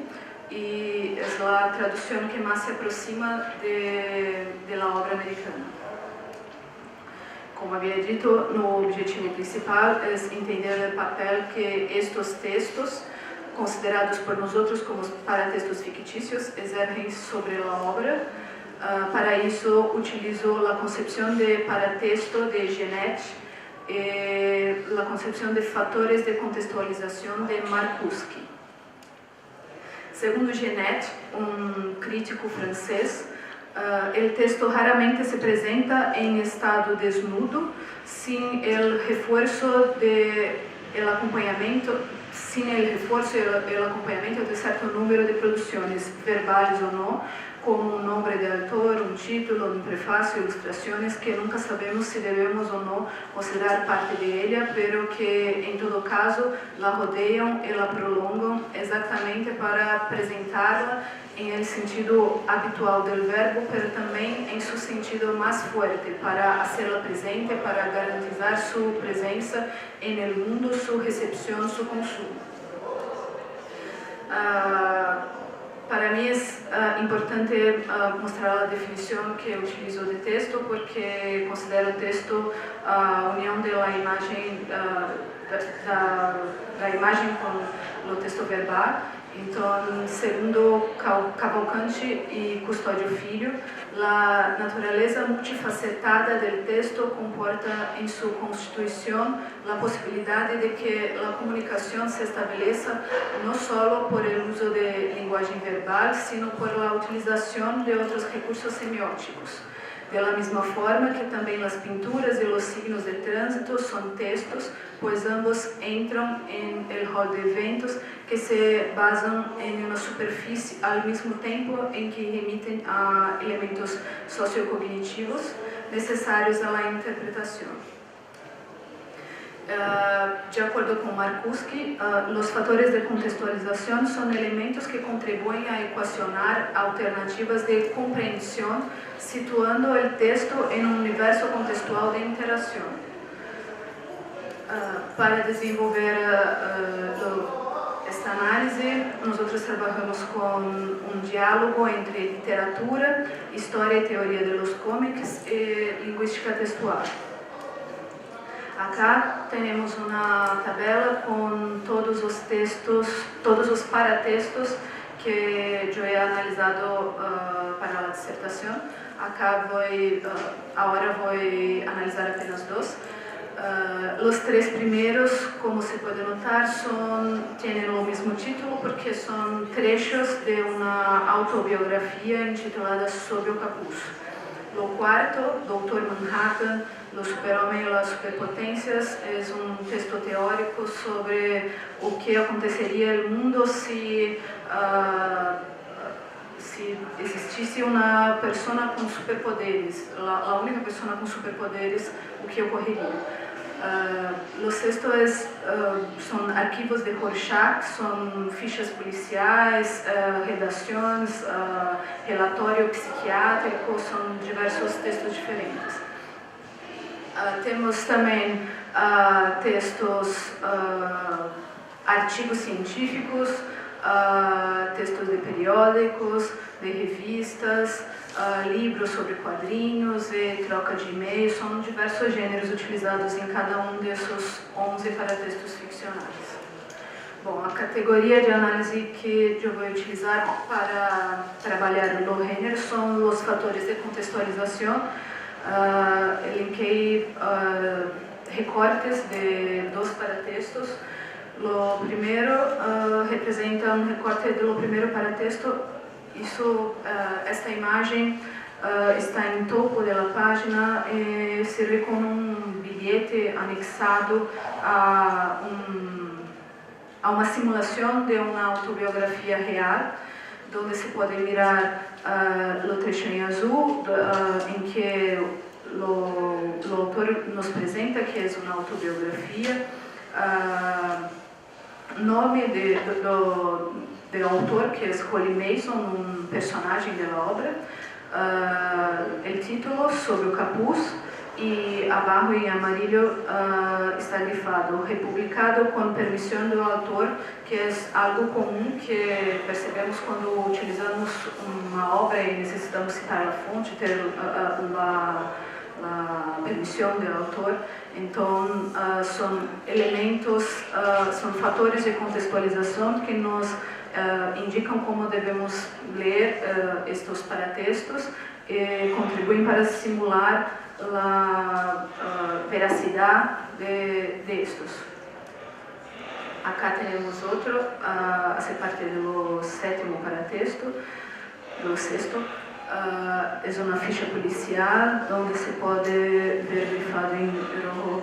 y es la traducción que más se aproxima de la obra americana. Como había dicho, el objetivo principal es entender el papel que estos textos, considerados por nosotros como paratextos ficticios, exercem sobre la obra. Para isso, utilizo la concepción de paratexto de Genet y la concepción de factores de contextualización de Marcuski. Segundo Genet, un crítico francés, el texto raramente se presenta en estado desnudo, sin el refuerzo del acompañamiento, de cierto número de producciones, verbales o no, como un nombre de autor, un título, un prefacio, ilustraciones que nunca sabemos si debemos o no considerar parte de ella, pero que en todo caso la rodean y la prolongan exactamente para presentarla en el sentido habitual del verbo, pero también en su sentido más fuerte, para hacerla presente, para garantizar su presencia en el mundo, su recepción, su consumo. Para mí es importante mostrar la definición que utilizo de texto, porque considero el texto unión de la imagen, la imagen con el texto verbal. Então, segundo Cavalcanti e Custódio Filho, a natureza multifacetada do texto comporta em sua constituição a possibilidade de que a comunicação se estabeleça não só por o uso de linguagem verbal, sino por a utilização de outros recursos semióticos. De la misma forma que também as pinturas e os signos de trânsito são textos, pois ambos entram em el rol de eventos que se basam em uma superfície ao mesmo tempo em que remitem a elementos sociocognitivos necessários à interpretação. De acordo com Marcuski, os fatores de contextualização são elementos que contribuem a equacionar alternativas de compreensão, situando o texto em um universo contextual de interação. Para desenvolver esta análise, nós trabalhamos com um diálogo entre literatura, história e teoria dos cómics e linguística textual. Acá temos uma tabela com todos os textos, todos os paratextos que eu he analisado para a dissertação. Acá agora vou analisar apenas dois. Os três primeiros, como se pode notar, têm o mesmo título porque são trechos de uma autobiografia intitulada Sob o Capuz. O quarto, Doutor Manhattan, o Super-Homem e as Superpotências, é um texto teórico sobre o que aconteceria no mundo se existisse uma pessoa com superpoderes, a única pessoa com superpoderes, o que ocorreria. Os textos são arquivos de Rorschach, são fichas policiais, redações, relatório psiquiátrico, são diversos textos diferentes. Temos também textos, artigos científicos, textos de periódicos, de revistas, livros sobre quadrinhos e troca de e-mails. São diversos gêneros utilizados em cada um desses 11 paratextos ficcionais. Bom, a categoria de análise que eu vou utilizar para trabalhar o gênero são os fatores de contextualização. Elenquei recortes de 2 paratextos. O primeiro representa um recorte do primeiro paratexto. Esta imagem está em topo da página e serve como bilhete anexado a uma simulação de uma autobiografia real, onde se pode mirar o trecho em azul, em que o autor nos apresenta que é uma autobiografia, nome do autor, que é Holly Mason, um personagem da obra, o título, Sob o Capuz, e abaixo em amarillo está grifado republicado com permissão do autor, que é algo comum que percebemos quando utilizamos uma obra e necessitamos citar a fonte, ter a permissão do autor. Então, são elementos, são fatores de contextualização que nos indicam como devemos ler estes paratextos e contribuem para simular a veracidade de estes. Acá temos outro, hace parte do sétimo paratexto, do sexto. É uma ficha policial, onde se pode ver grifado em rojo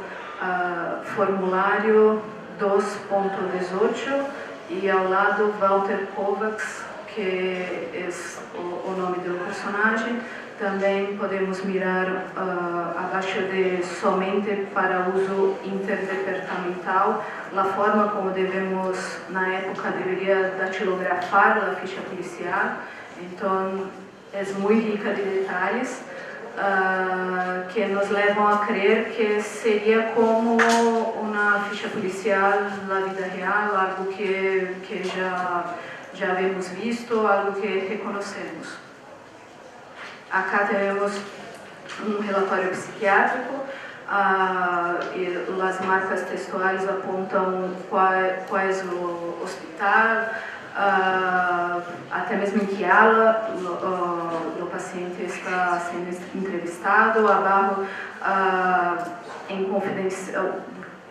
formulário 2.18 e ao lado Walter Kovacs, que é o nome do personagem. Também podemos mirar abaixo de somente para uso interdepartamental, a forma como devemos, na época, deveria datilografar a ficha policial. Então, é muito rica de detalhes que nos levam a crer que seria como uma ficha policial na vida real, algo que já havemos visto, algo que reconhecemos. Acá temos um relatório psiquiátrico e as marcas textuais apontam qual é o hospital, até mesmo em que ala o paciente está sendo entrevistado. Abaixo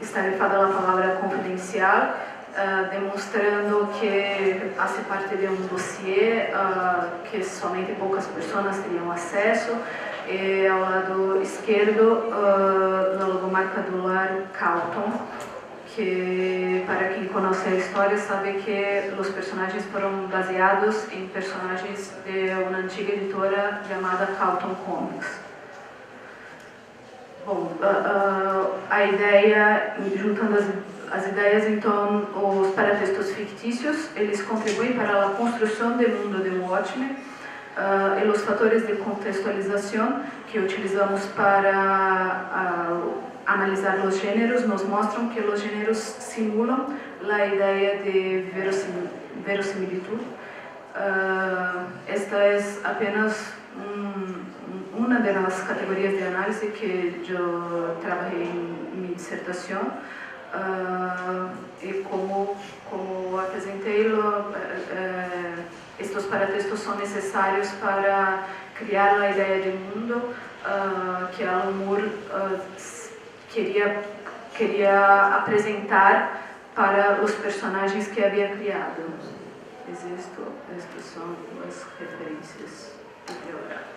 está grifada a palavra confidencial, demonstrando que faz parte de um dossiê que somente poucas pessoas teriam acesso. E ao lado esquerdo, na logomarca do lar Carlton, que, para quem conhece a história, sabe que os personagens foram baseados em personagens de uma antiga editora chamada Carlton Comics. Bom, a ideia, juntando as ideias, então, os paratextos fictícios, eles contribuem para a construção do mundo de Watchmen, e os fatores de contextualização que utilizamos para analisar los géneros nos muestran que los géneros simulan la idea de verosimilitud. Esta es apenas una de las categorías de análisis que yo trabajé en mi disertación. Y como apresenté, estos paratextos son necesarios para crear la idea de mundo que Alan Moore quería presentar para los personajes que había creado. Estas son las referencias bibliográficas.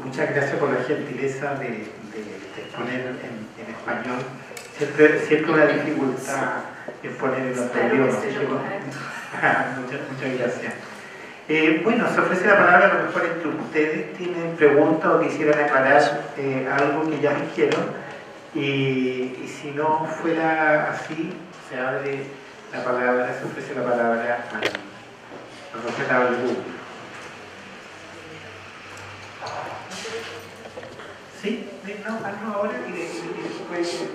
Muchas gracias por la gentileza de exponer en español. Siempre una dificultad exponer en otro idioma. Muchas gracias. Bueno, se ofrece la palabra, a lo mejor entre ustedes tienen preguntas o quisieran aclarar algo que ya dijeron, y si no fuera así, se abre la palabra, se ofrece la palabra al respetable público. ¿Sí? No, hazlo ahora y después...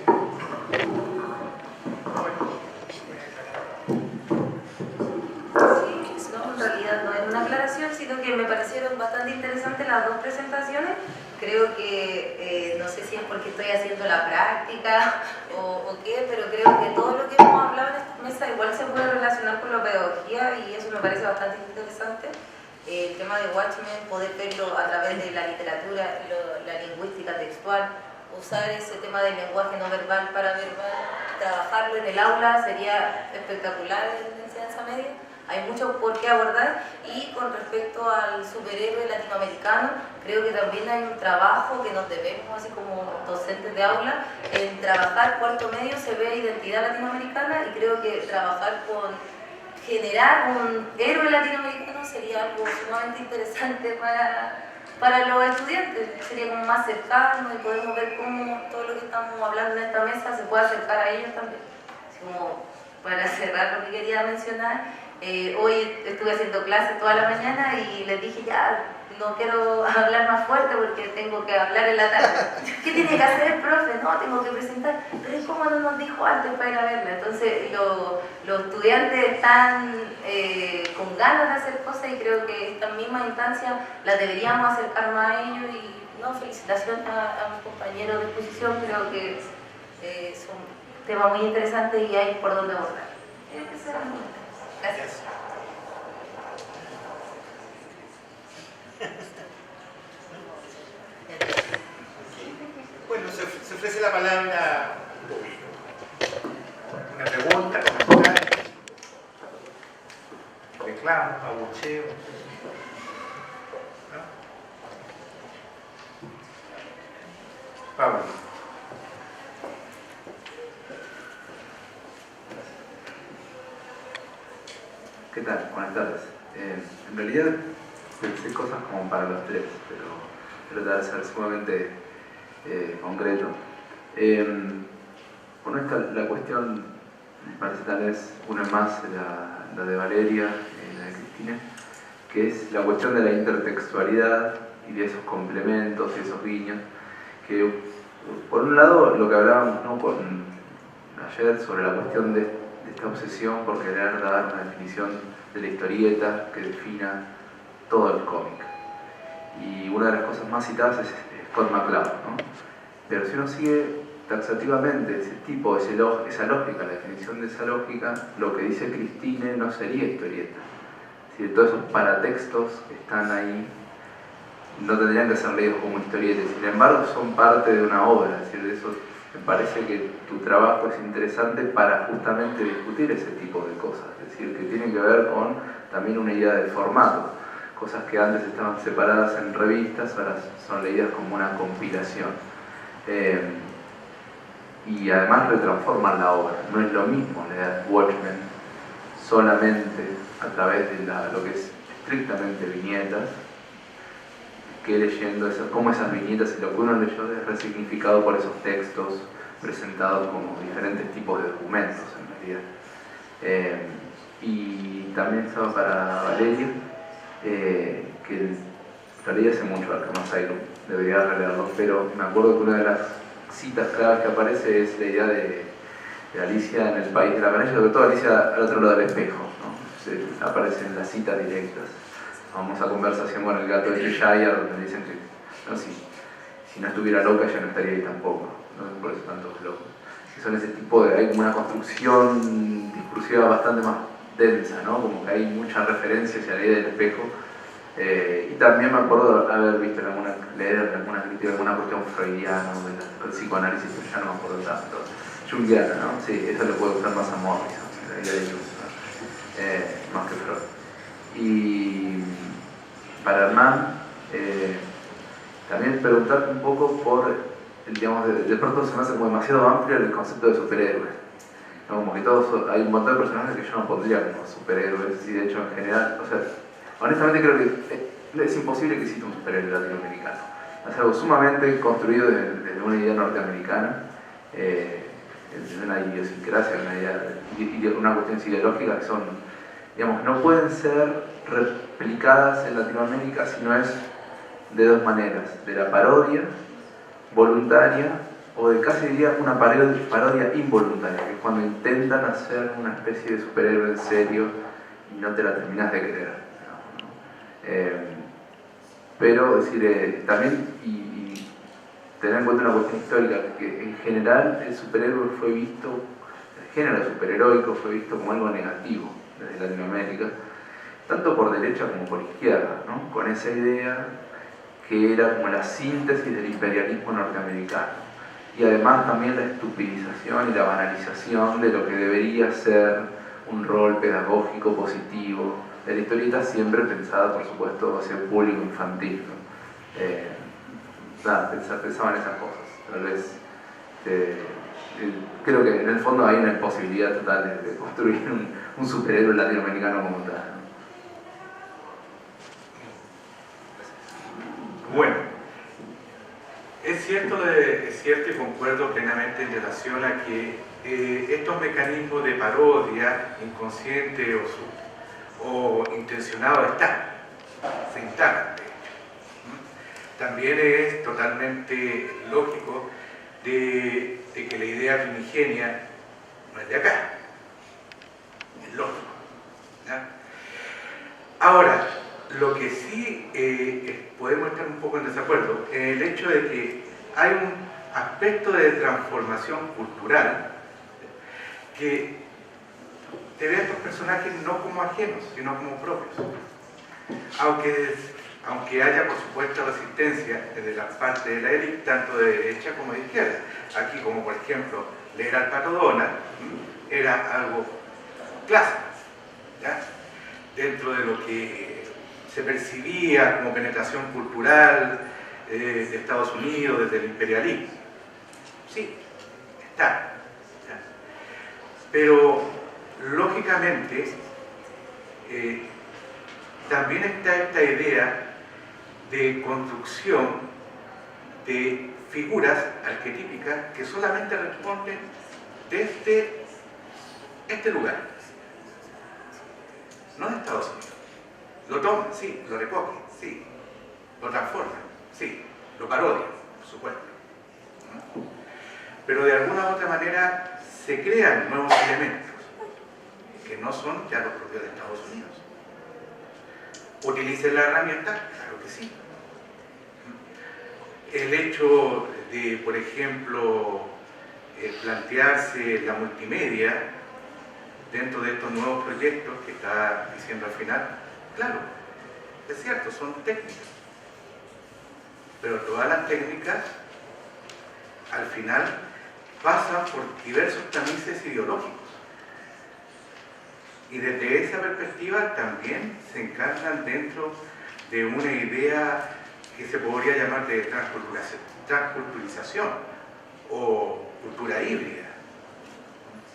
En realidad no es una aclaración, sino que me parecieron bastante interesantes las dos presentaciones. Creo que, no sé si es porque estoy haciendo la práctica o qué, pero creo que todo lo que hemos hablado en esta mesa igual se puede relacionar con la pedagogía, y eso me parece bastante interesante. El tema de Watchmen, poder verlo a través de la literatura, la lingüística textual, usar ese tema del lenguaje no verbal para verbal, trabajarlo en el aula sería espectacular en la enseñanza media. Hay mucho por qué abordar, y con respecto al superhéroe latinoamericano, creo que también hay un trabajo que nos debemos, así como docentes de aula, en trabajar cuarto medio, se ve identidad latinoamericana, y creo que trabajar con generar un héroe latinoamericano sería algo sumamente interesante para los estudiantes, sería como más cercano, y podemos ver cómo todo lo que estamos hablando en esta mesa se puede acercar a ellos también. Así como para cerrar lo que quería mencionar, hoy estuve haciendo clases toda la mañana y les dije ya, no quiero hablar más fuerte porque tengo que hablar en la tarde. ¿Qué tiene que hacer el profe? No, tengo que presentar. Pero es como no nos dijo antes para ir a verla. Entonces los estudiantes están con ganas de hacer cosas, y creo que esta misma instancia la deberíamos acercar más a ellos. Y no, felicitaciones a mis compañeros de exposición, creo que son temas muy interesantes y hay por dónde abordar. Gracias. Bueno, se ofrece la palabra una pregunta, comentario, reclamo, abucheo. ¿No? Pablo. ¿Qué tal? Buenas tardes. En realidad pensé cosas como para los tres, pero tratar de ser sumamente concreto. Bueno, la cuestión me parece tal vez una más la de Valeria, la de Cristina, que es la cuestión de la intertextualidad y de esos complementos y esos guiños, que por un lado lo que hablábamos, ¿no?, ayer sobre la cuestión de esta obsesión por querer dar una definición de la historieta que defina todo el cómic. Y una de las cosas más citadas es Scott McCloud, ¿no? Pero si uno sigue taxativamente esa lógica, la definición de esa lógica, lo que dice Christine no sería historieta. Es decir, todos esos paratextos que están ahí no tendrían que ser leídos como historietas, sin embargo son parte de una obra. Es decir, eso me parece que tu trabajo es interesante para justamente discutir ese tipo de cosas, es decir, que tiene que ver con también una idea de formato, cosas que antes estaban separadas en revistas, ahora son leídas como una compilación. Y además retransforman la obra. No es lo mismo leer Watchmen solamente a través de lo que es estrictamente viñetas, que leyendo cómo esas viñetas y lo que uno leyó es resignificado por esos textos presentados como diferentes tipos de documentos en realidad. y también estaba para Valeria, que lo leí hace mucho, Arkham Asylum, debería releerlo, pero me acuerdo que una de las citas claves que aparece es la idea de Alicia en el País de la Maravilla, sobre todo Alicia al otro lado del espejo, ¿no? Aparecen las citas directas. Famosa conversación con el gato de Cheshire, donde dicen que no, si no estuviera loca ya no estaría ahí tampoco, no por eso tantos locos. Que son ese tipo de, hay como una construcción discursiva bastante más densa, ¿no? Como que hay mucha referencia hacia la idea del espejo. Y también me acuerdo haber visto leer alguna crítica, alguna cuestión freudiana del psicoanálisis, pero ya no me acuerdo tanto. Jungiana, ¿no? Sí, eso le puede gustar más a Morrison, la idea de Jung, ¿no? Más que Freud. Y para Hernán, también preguntarte un poco por, digamos, de pronto se me hace como demasiado amplio el concepto de superhéroes, ¿no? Como que todos, hay un montón de personajes que yo no pondría como superhéroes, y de hecho en general, o sea, honestamente creo que es imposible que exista un superhéroe latinoamericano. Es algo sumamente construido desde una idea norteamericana, una idiosincrasia, una cuestión ideológica que son, digamos, no pueden ser replicadas en Latinoamérica si no es de dos maneras: de la parodia voluntaria o de casi diría una parodia involuntaria, que es cuando intentan hacer una especie de superhéroe en serio y no te la terminas de creer, ¿no? Pero decir, también y tener en cuenta una cuestión histórica, que en general el superhéroe fue visto, el género superheroico fue visto como algo negativo desde Latinoamérica, tanto por derecha como por izquierda, ¿no? Con esa idea que era como la síntesis del imperialismo norteamericano, y además también la estupidización y la banalización de lo que debería ser un rol pedagógico positivo de la historieta, siempre pensada, por supuesto, hacia un público infantil, ¿no? Pensaba en esas cosas. Tal vez, creo que en el fondo hay una imposibilidad total de construir un superhéroe latinoamericano como tal, ¿no? Bueno, es cierto y concuerdo plenamente en relación a que estos mecanismos de parodia inconsciente o intencionado se instalan, de hecho. También es totalmente lógico de que la idea primigenia no es de acá, es lógico, ¿ya? Ahora, lo que sí podemos estar un poco en desacuerdo es el hecho de que hay un aspecto de transformación cultural que te ve a estos personajes no como ajenos, sino como propios. Aunque haya, por supuesto, resistencia desde la parte de la élite, tanto de derecha como de izquierda. Aquí, como por ejemplo, leer al Pato Donald era algo clásico, ¿ya? Dentro de lo que se percibía como penetración cultural de Estados Unidos, desde el imperialismo. Sí, está. ¿Ya? Pero, lógicamente, también está esta idea de construcción de figuras arquetípicas que solamente responden desde este lugar, no de Estados Unidos. Lo toman, sí, lo recogen, sí, lo transforman, sí, lo parodian, por supuesto, ¿no? Pero de alguna u otra manera se crean nuevos elementos que no son ya los propios de Estados Unidos. ¿Utilicen la herramienta? Claro que sí. El hecho de, por ejemplo, plantearse la multimedia dentro de estos nuevos proyectos que está diciendo al final, claro, es cierto, son técnicas, pero todas las técnicas al final pasan por diversos tamices ideológicos. Y desde esa perspectiva también se encarnan dentro de una idea que se podría llamar de transculturización o cultura híbrida,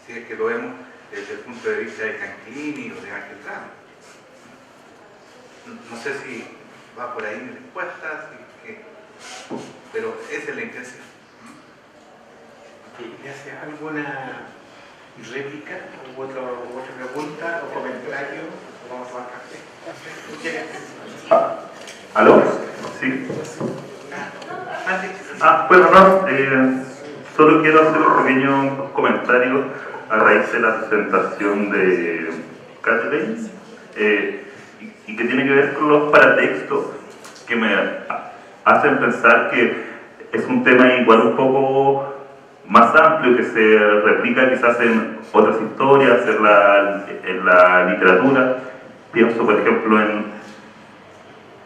si es que lo vemos desde el punto de vista de Canclini o de Ángel Ramos. No sé si va por ahí mi respuesta, pero esa es la intención. ¿Y hace alguna réplica u otra pregunta o comentario, o vamos a tomar café. ¿Tú quieres? ¿Aló? Sí. Bueno, no, solo quiero hacer un pequeño comentario a raíz de la presentación de Kathleen y que tiene que ver con los paratextos que me hacen pensar que es un tema igual un poco más amplio que se replica quizás en otras historias, en la literatura. Pienso, por ejemplo, en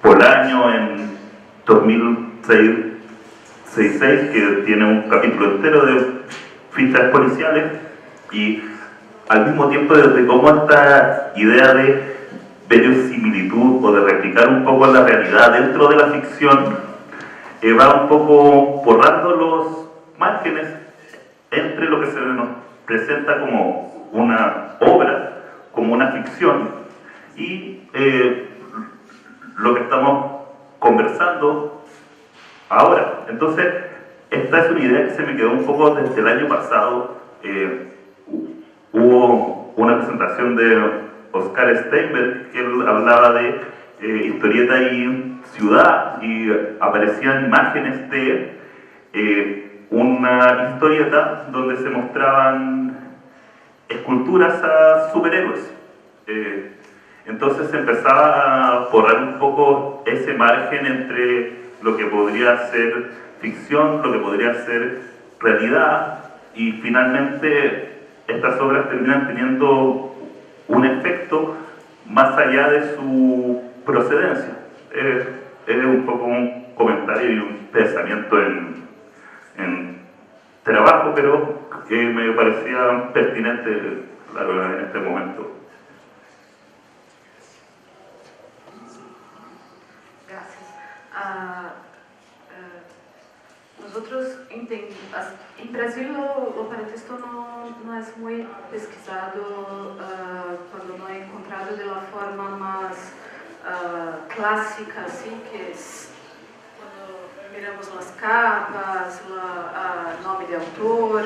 Bolaño, en 2066, que tiene un capítulo entero de fichas policiales, y al mismo tiempo desde cómo esta idea de verosimilitud o de replicar un poco la realidad dentro de la ficción va un poco borrando los márgenes entre lo que se nos presenta como una obra, como una ficción, y lo que estamos conversando ahora. Entonces, esta es una idea que se me quedó un poco desde el año pasado. Hubo una presentación de Oscar Steinberg que él hablaba de historieta y ciudad, y aparecían imágenes de una historieta donde se mostraban esculturas a superhéroes. Entonces se empezaba a borrar un poco ese margen entre lo que podría ser ficción, lo que podría ser realidad, y finalmente estas obras terminan teniendo un efecto más allá de su procedencia. Es un poco un comentario y un pensamiento en trabajo, pero que me parecía pertinente, claro, en este momento. Nosotros en Brasil o paratexto no es muy pesquisado, cuando no he encontrado de la forma más clásica, así que es cuando miramos las capas, el nombre de autor,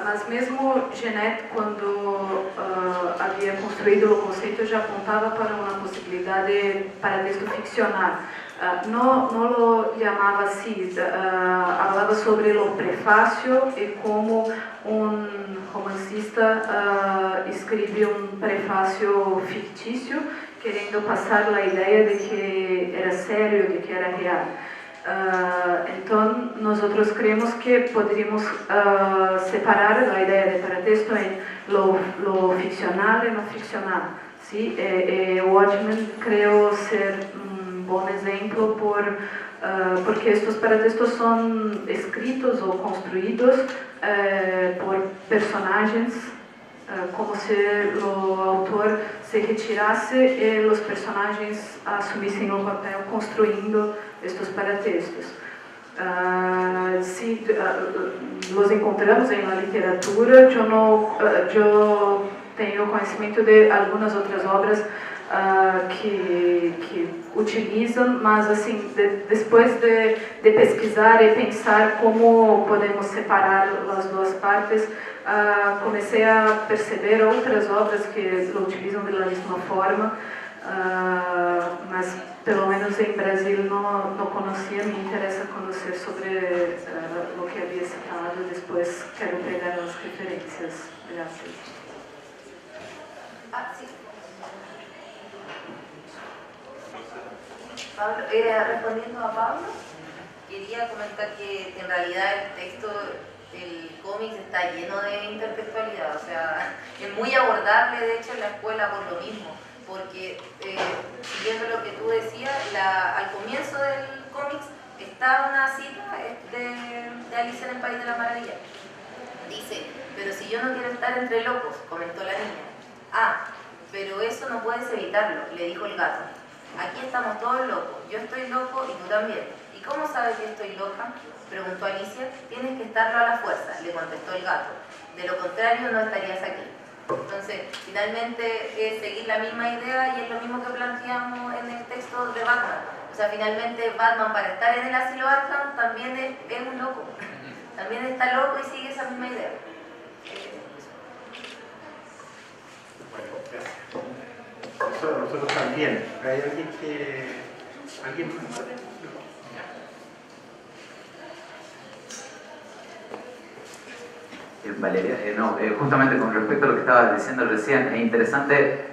mas mesmo Genet, quando havia construído o conceito, já apontava para uma possibilidade de paratexto ficcional. No lo llamaba así, hablaba sobre lo prefacio y cómo un romancista escribe un prefacio ficticio queriendo pasar la idea de que era serio, de que era real. Então, nosotros creemos que podríamos separar la idea de paratexto en lo ficcional y no ficcional. ¿Sí? Watchmen creo ser bom exemplo porque estes paratextos são escritos ou construídos por personagens, como se o autor se retirasse e os personagens assumissem o papel construindo estes paratextos. Se os encontramos na literatura, eu tenho conhecimento de algumas outras obras que utilizam, mas assim, depois de pesquisar e pensar como podemos separar as duas partes, comecei a perceber outras obras que lo utilizam da mesma forma, mas pelo menos em Brasil não conhecia. Me interessa conhecer sobre o que havia citado, depois quero pegar as referências. Graças. Sí. Pablo, respondiendo a Pablo, quería comentar que en realidad el texto, el cómic está lleno de intertextualidad, o sea, es muy abordable de hecho en la escuela por lo mismo, porque siguiendo lo que tú decías, al comienzo del cómic está una cita de Alicia en el País de la Maravilla. Dice, pero si yo no quiero estar entre locos, comentó la niña. Pero eso no puedes evitarlo, le dijo el gato. Aquí estamos todos locos, yo estoy loco y tú también. ¿Y cómo sabes que estoy loca?, preguntó Alicia. Tienes que estarlo a la fuerza, le contestó el gato. De lo contrario no estarías aquí. Entonces, finalmente es seguir la misma idea y es lo mismo que planteamos en el texto de Batman. O sea, finalmente Batman, para estar en el asilo Arkham, también es un loco. También está loco y sigue esa misma idea. nosotros también. ¿Hay alguien que... ¿Alguien más? Valeria, justamente con respecto a lo que estabas diciendo recién, es interesante,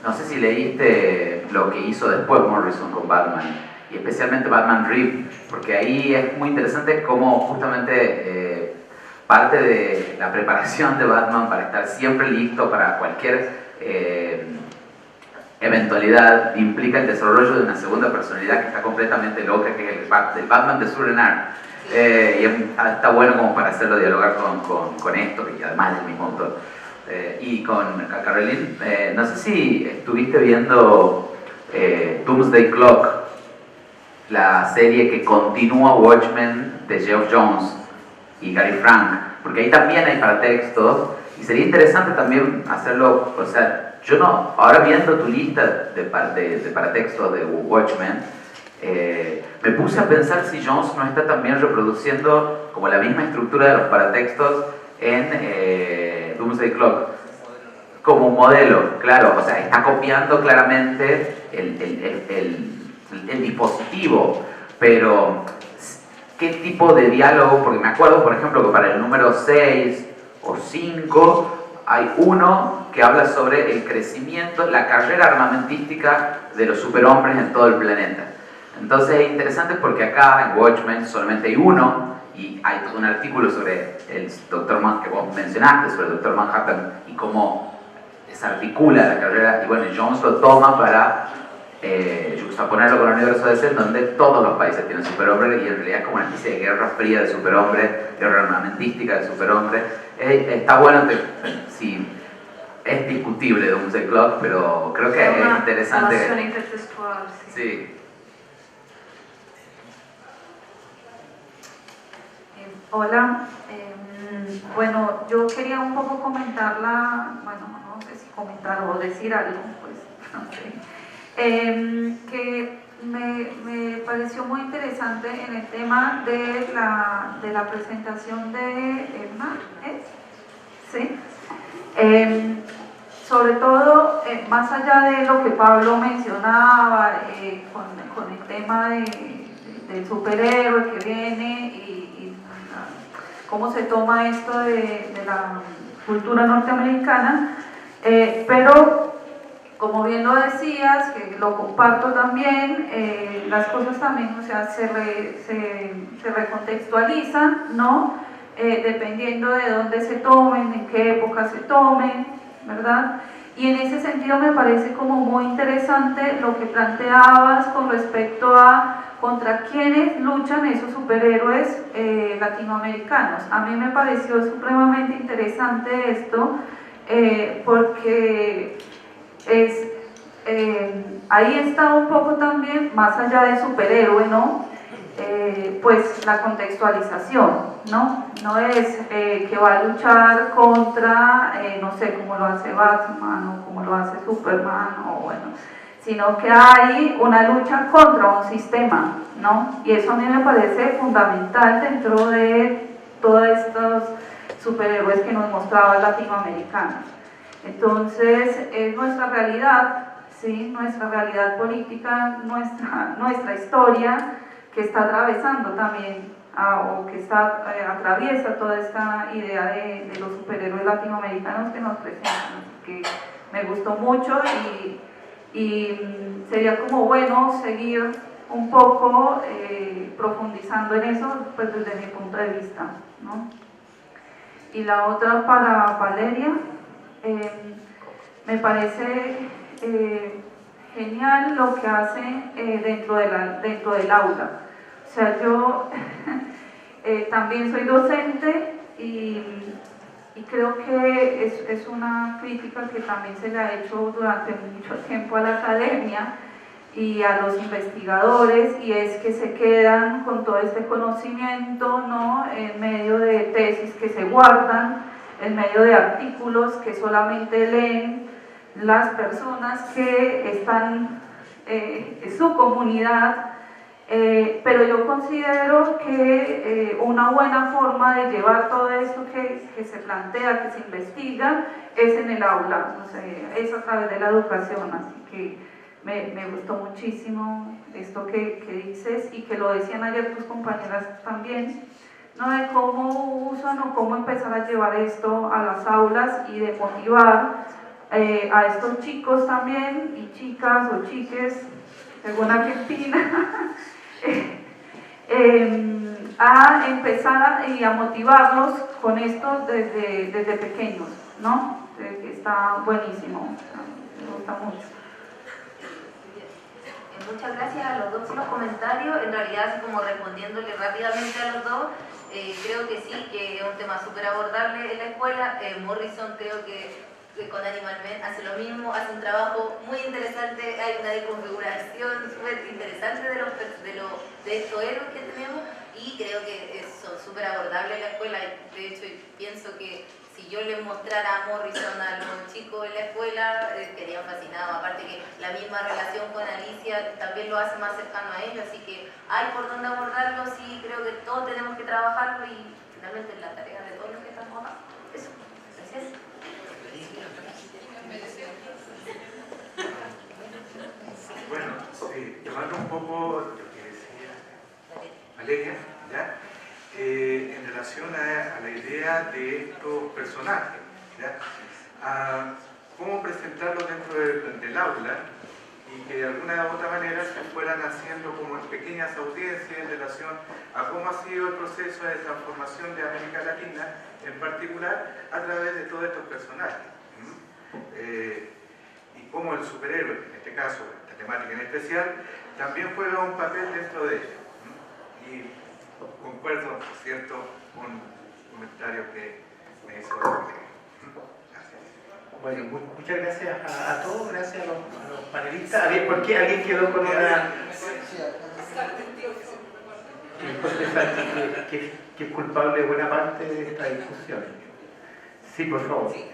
no sé si leíste lo que hizo después Morrison con Batman, y especialmente Batman Rip, porque ahí es muy interesante cómo justamente parte de la preparación de Batman para estar siempre listo para cualquier eventualidad implica el desarrollo de una segunda personalidad que está completamente loca, que es el Batman de Sue Renard. Y está bueno como para hacerlo dialogar con esto, que además es el mismo autor. Y con Caroline, no sé si estuviste viendo Doomsday Clock, la serie que continúa Watchmen de Geoff Johns y Gary Frank, porque ahí también hay paratextos, y sería interesante también hacerlo, o sea, yo no, ahora viendo tu lista de paratextos de Watchmen, me puse a pensar si Jones no está también reproduciendo como la misma estructura de los paratextos en Doomsday Clock como un modelo, claro, o sea, está copiando claramente el dispositivo, pero ¿qué tipo de diálogo? Porque me acuerdo, por ejemplo, que para el número 6 o 5 hay uno que habla sobre el crecimiento, la carrera armamentística de los superhombres en todo el planeta. Entonces es interesante porque acá en Watchmen solamente hay uno, y hay todo un artículo sobre el Dr. Manhattan que vos mencionaste, sobre el Dr. Manhattan y cómo se articula la carrera, y bueno, Jones lo toma para juxtaponerlo con el universo DC, donde todos los países tienen superhombres, y en realidad es como una especie de guerra fría de superhombres, guerra armamentística de superhombres. Está bueno, sí, es discutible Doomsday Clock, pero creo que es interesante. Relación intertextual, sí. Sí. Hola, bueno, yo quería un poco comentarla, bueno, no sé si comentar o decir algo, pues, no sé, que me pareció muy interesante en el tema de la presentación de Emma, ¿sí? Sobre todo, más allá de lo que Pablo mencionaba, con el tema del superhéroe que viene y cómo se toma esto de la cultura norteamericana, pero como bien lo decías, que lo comparto también, las cosas también, o sea, se recontextualizan, ¿no? Dependiendo de dónde se tomen, en qué época se tomen, ¿verdad? Y en ese sentido me parece como muy interesante lo que planteabas con respecto a contra quiénes luchan esos superhéroes latinoamericanos. A mí me pareció supremamente interesante esto, porque ahí está un poco también, más allá del superhéroe, ¿no? Pues la contextualización, ¿no? No es que va a luchar contra, no sé, como lo hace Batman o como lo hace Superman, o bueno, sino que hay una lucha contra un sistema, ¿no? Y eso a mí me parece fundamental dentro de todos estos superhéroes que nos mostraban latinoamericanos. Entonces, es nuestra realidad, ¿sí? Nuestra realidad política, nuestra historia, que está atravesando también, o que atraviesa toda esta idea de los superhéroes latinoamericanos que nos presentan. Así que me gustó mucho y sería como bueno seguir un poco profundizando en eso, pues desde mi punto de vista, ¿no? Y la otra para Valeria, me parece genial lo que hace dentro del aula. O sea, yo también soy docente y creo que es una crítica que también se le ha hecho durante mucho tiempo a la academia y a los investigadores, y es que se quedan con todo este conocimiento, ¿no? En medio de tesis que se guardan, en medio de artículos que solamente leen las personas que están en su comunidad, Pero yo considero que una buena forma de llevar todo esto que se plantea, que se investiga, es en el aula, o sea, es a través de la educación, así que me gustó muchísimo esto que dices y que lo decían ayer tus compañeras también, ¿no? De cómo usan o cómo empezar a llevar esto a las aulas y de motivar a estos chicos también y chicas o chiques, según a qué opina, a empezar y a motivarlos con esto desde pequeños, ¿no? Está buenísimo, me gusta mucho. Muchas gracias a los dos por los comentarios. En realidad, así como respondiéndole rápidamente a los dos, creo que sí, que es un tema súper abordable en la escuela. Morrison creo que con Animal Men hace lo mismo, hace un trabajo muy interesante, hay una deconfiguración súper interesante de estos héroes que tenemos y creo que son súper abordables en la escuela. De hecho, pienso que si yo les mostrara a Morrison a los chicos en la escuela, quedarían fascinados. Aparte que la misma relación con Alicia también lo hace más cercano a ellos, así que hay por dónde abordarlo. Sí, creo que todos tenemos que trabajarlo y finalmente es la tarea de todos los que estamos acá. Eso, gracias. Bueno, tomando un poco lo que decía Valeria, ¿ya? En relación a la idea de estos personajes, ¿ya? Cómo presentarlos dentro del aula y que de alguna u otra manera se fueran haciendo como en pequeñas audiencias en relación a cómo ha sido el proceso de transformación de América Latina, en particular a través de todos estos personajes. Y cómo el superhéroe, en este caso, esta temática en especial, también juega un papel dentro de ello. Y concuerdo, por cierto, con un comentario que me hizo Gracias. Bueno, muchas gracias a todos, gracias a los panelistas. ¿Por qué alguien quedó con una...? Jorge Sánchez, que es culpable de buena parte de esta discusión. Sí, por favor. Sí,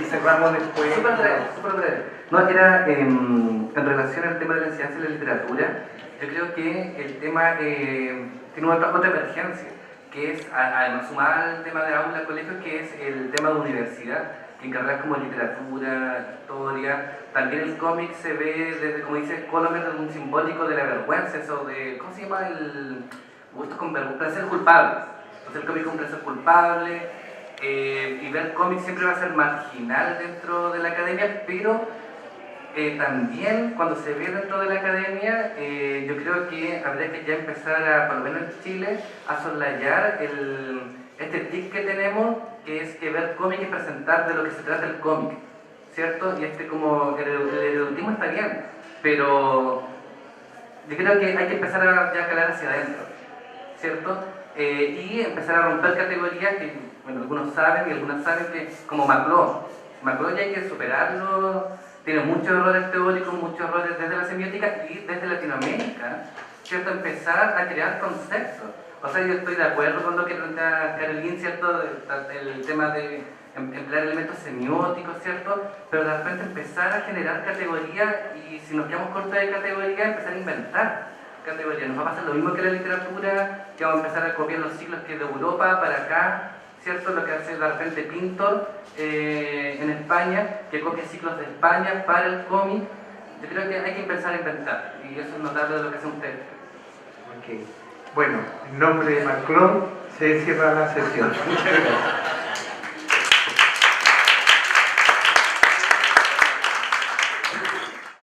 cerramos después. Súper breve. No, era en relación al tema de la enseñanza de la literatura, yo creo que el tema tiene otra emergencia, que es, además sumada al tema de aula, colegio, que es el tema de universidad, que en carreras como literatura, historia, también el cómic se ve desde, como dice Colomer, desde un simbólico de la vergüenza, eso de, ¿cómo se llama? El gusto con placer culpable. Entonces el cómic es un placer culpable. Y ver cómics siempre va a ser marginal dentro de la academia, pero también cuando se ve dentro de la academia, yo creo que habría que ya empezar a, por lo menos en Chile, a soslayar este tic que tenemos, que es que ver cómic es presentar de lo que se trata el cómic, ¿cierto? Y como el eruditismo está bien, pero yo creo que hay que empezar a ya calar hacia adentro, ¿cierto? Y empezar a romper categorías que, bueno, algunos saben y algunas saben que, como McLuhan ya hay que superarlo, tiene muchos errores teóricos, muchos errores desde la semiótica y desde Latinoamérica, ¿cierto? Empezar a crear conceptos. O sea, yo estoy de acuerdo con lo que plantea Carolín, ¿cierto? El tema de emplear elementos semióticos, ¿cierto? Pero de repente empezar a generar categorías y si nos quedamos cortos de categorías, empezar a inventar categorías. Nos va a pasar lo mismo que la literatura, que vamos a empezar a copiar los ciclos que de Europa para acá, ¿cierto? Lo que hace de repente Pintor en España, que copia ciclos de España para el cómic. Yo creo que hay que empezar a inventar, y eso es notable de lo que hacen ustedes. Okay. Bueno, en nombre de Macron se cierra la sesión. Muchas gracias.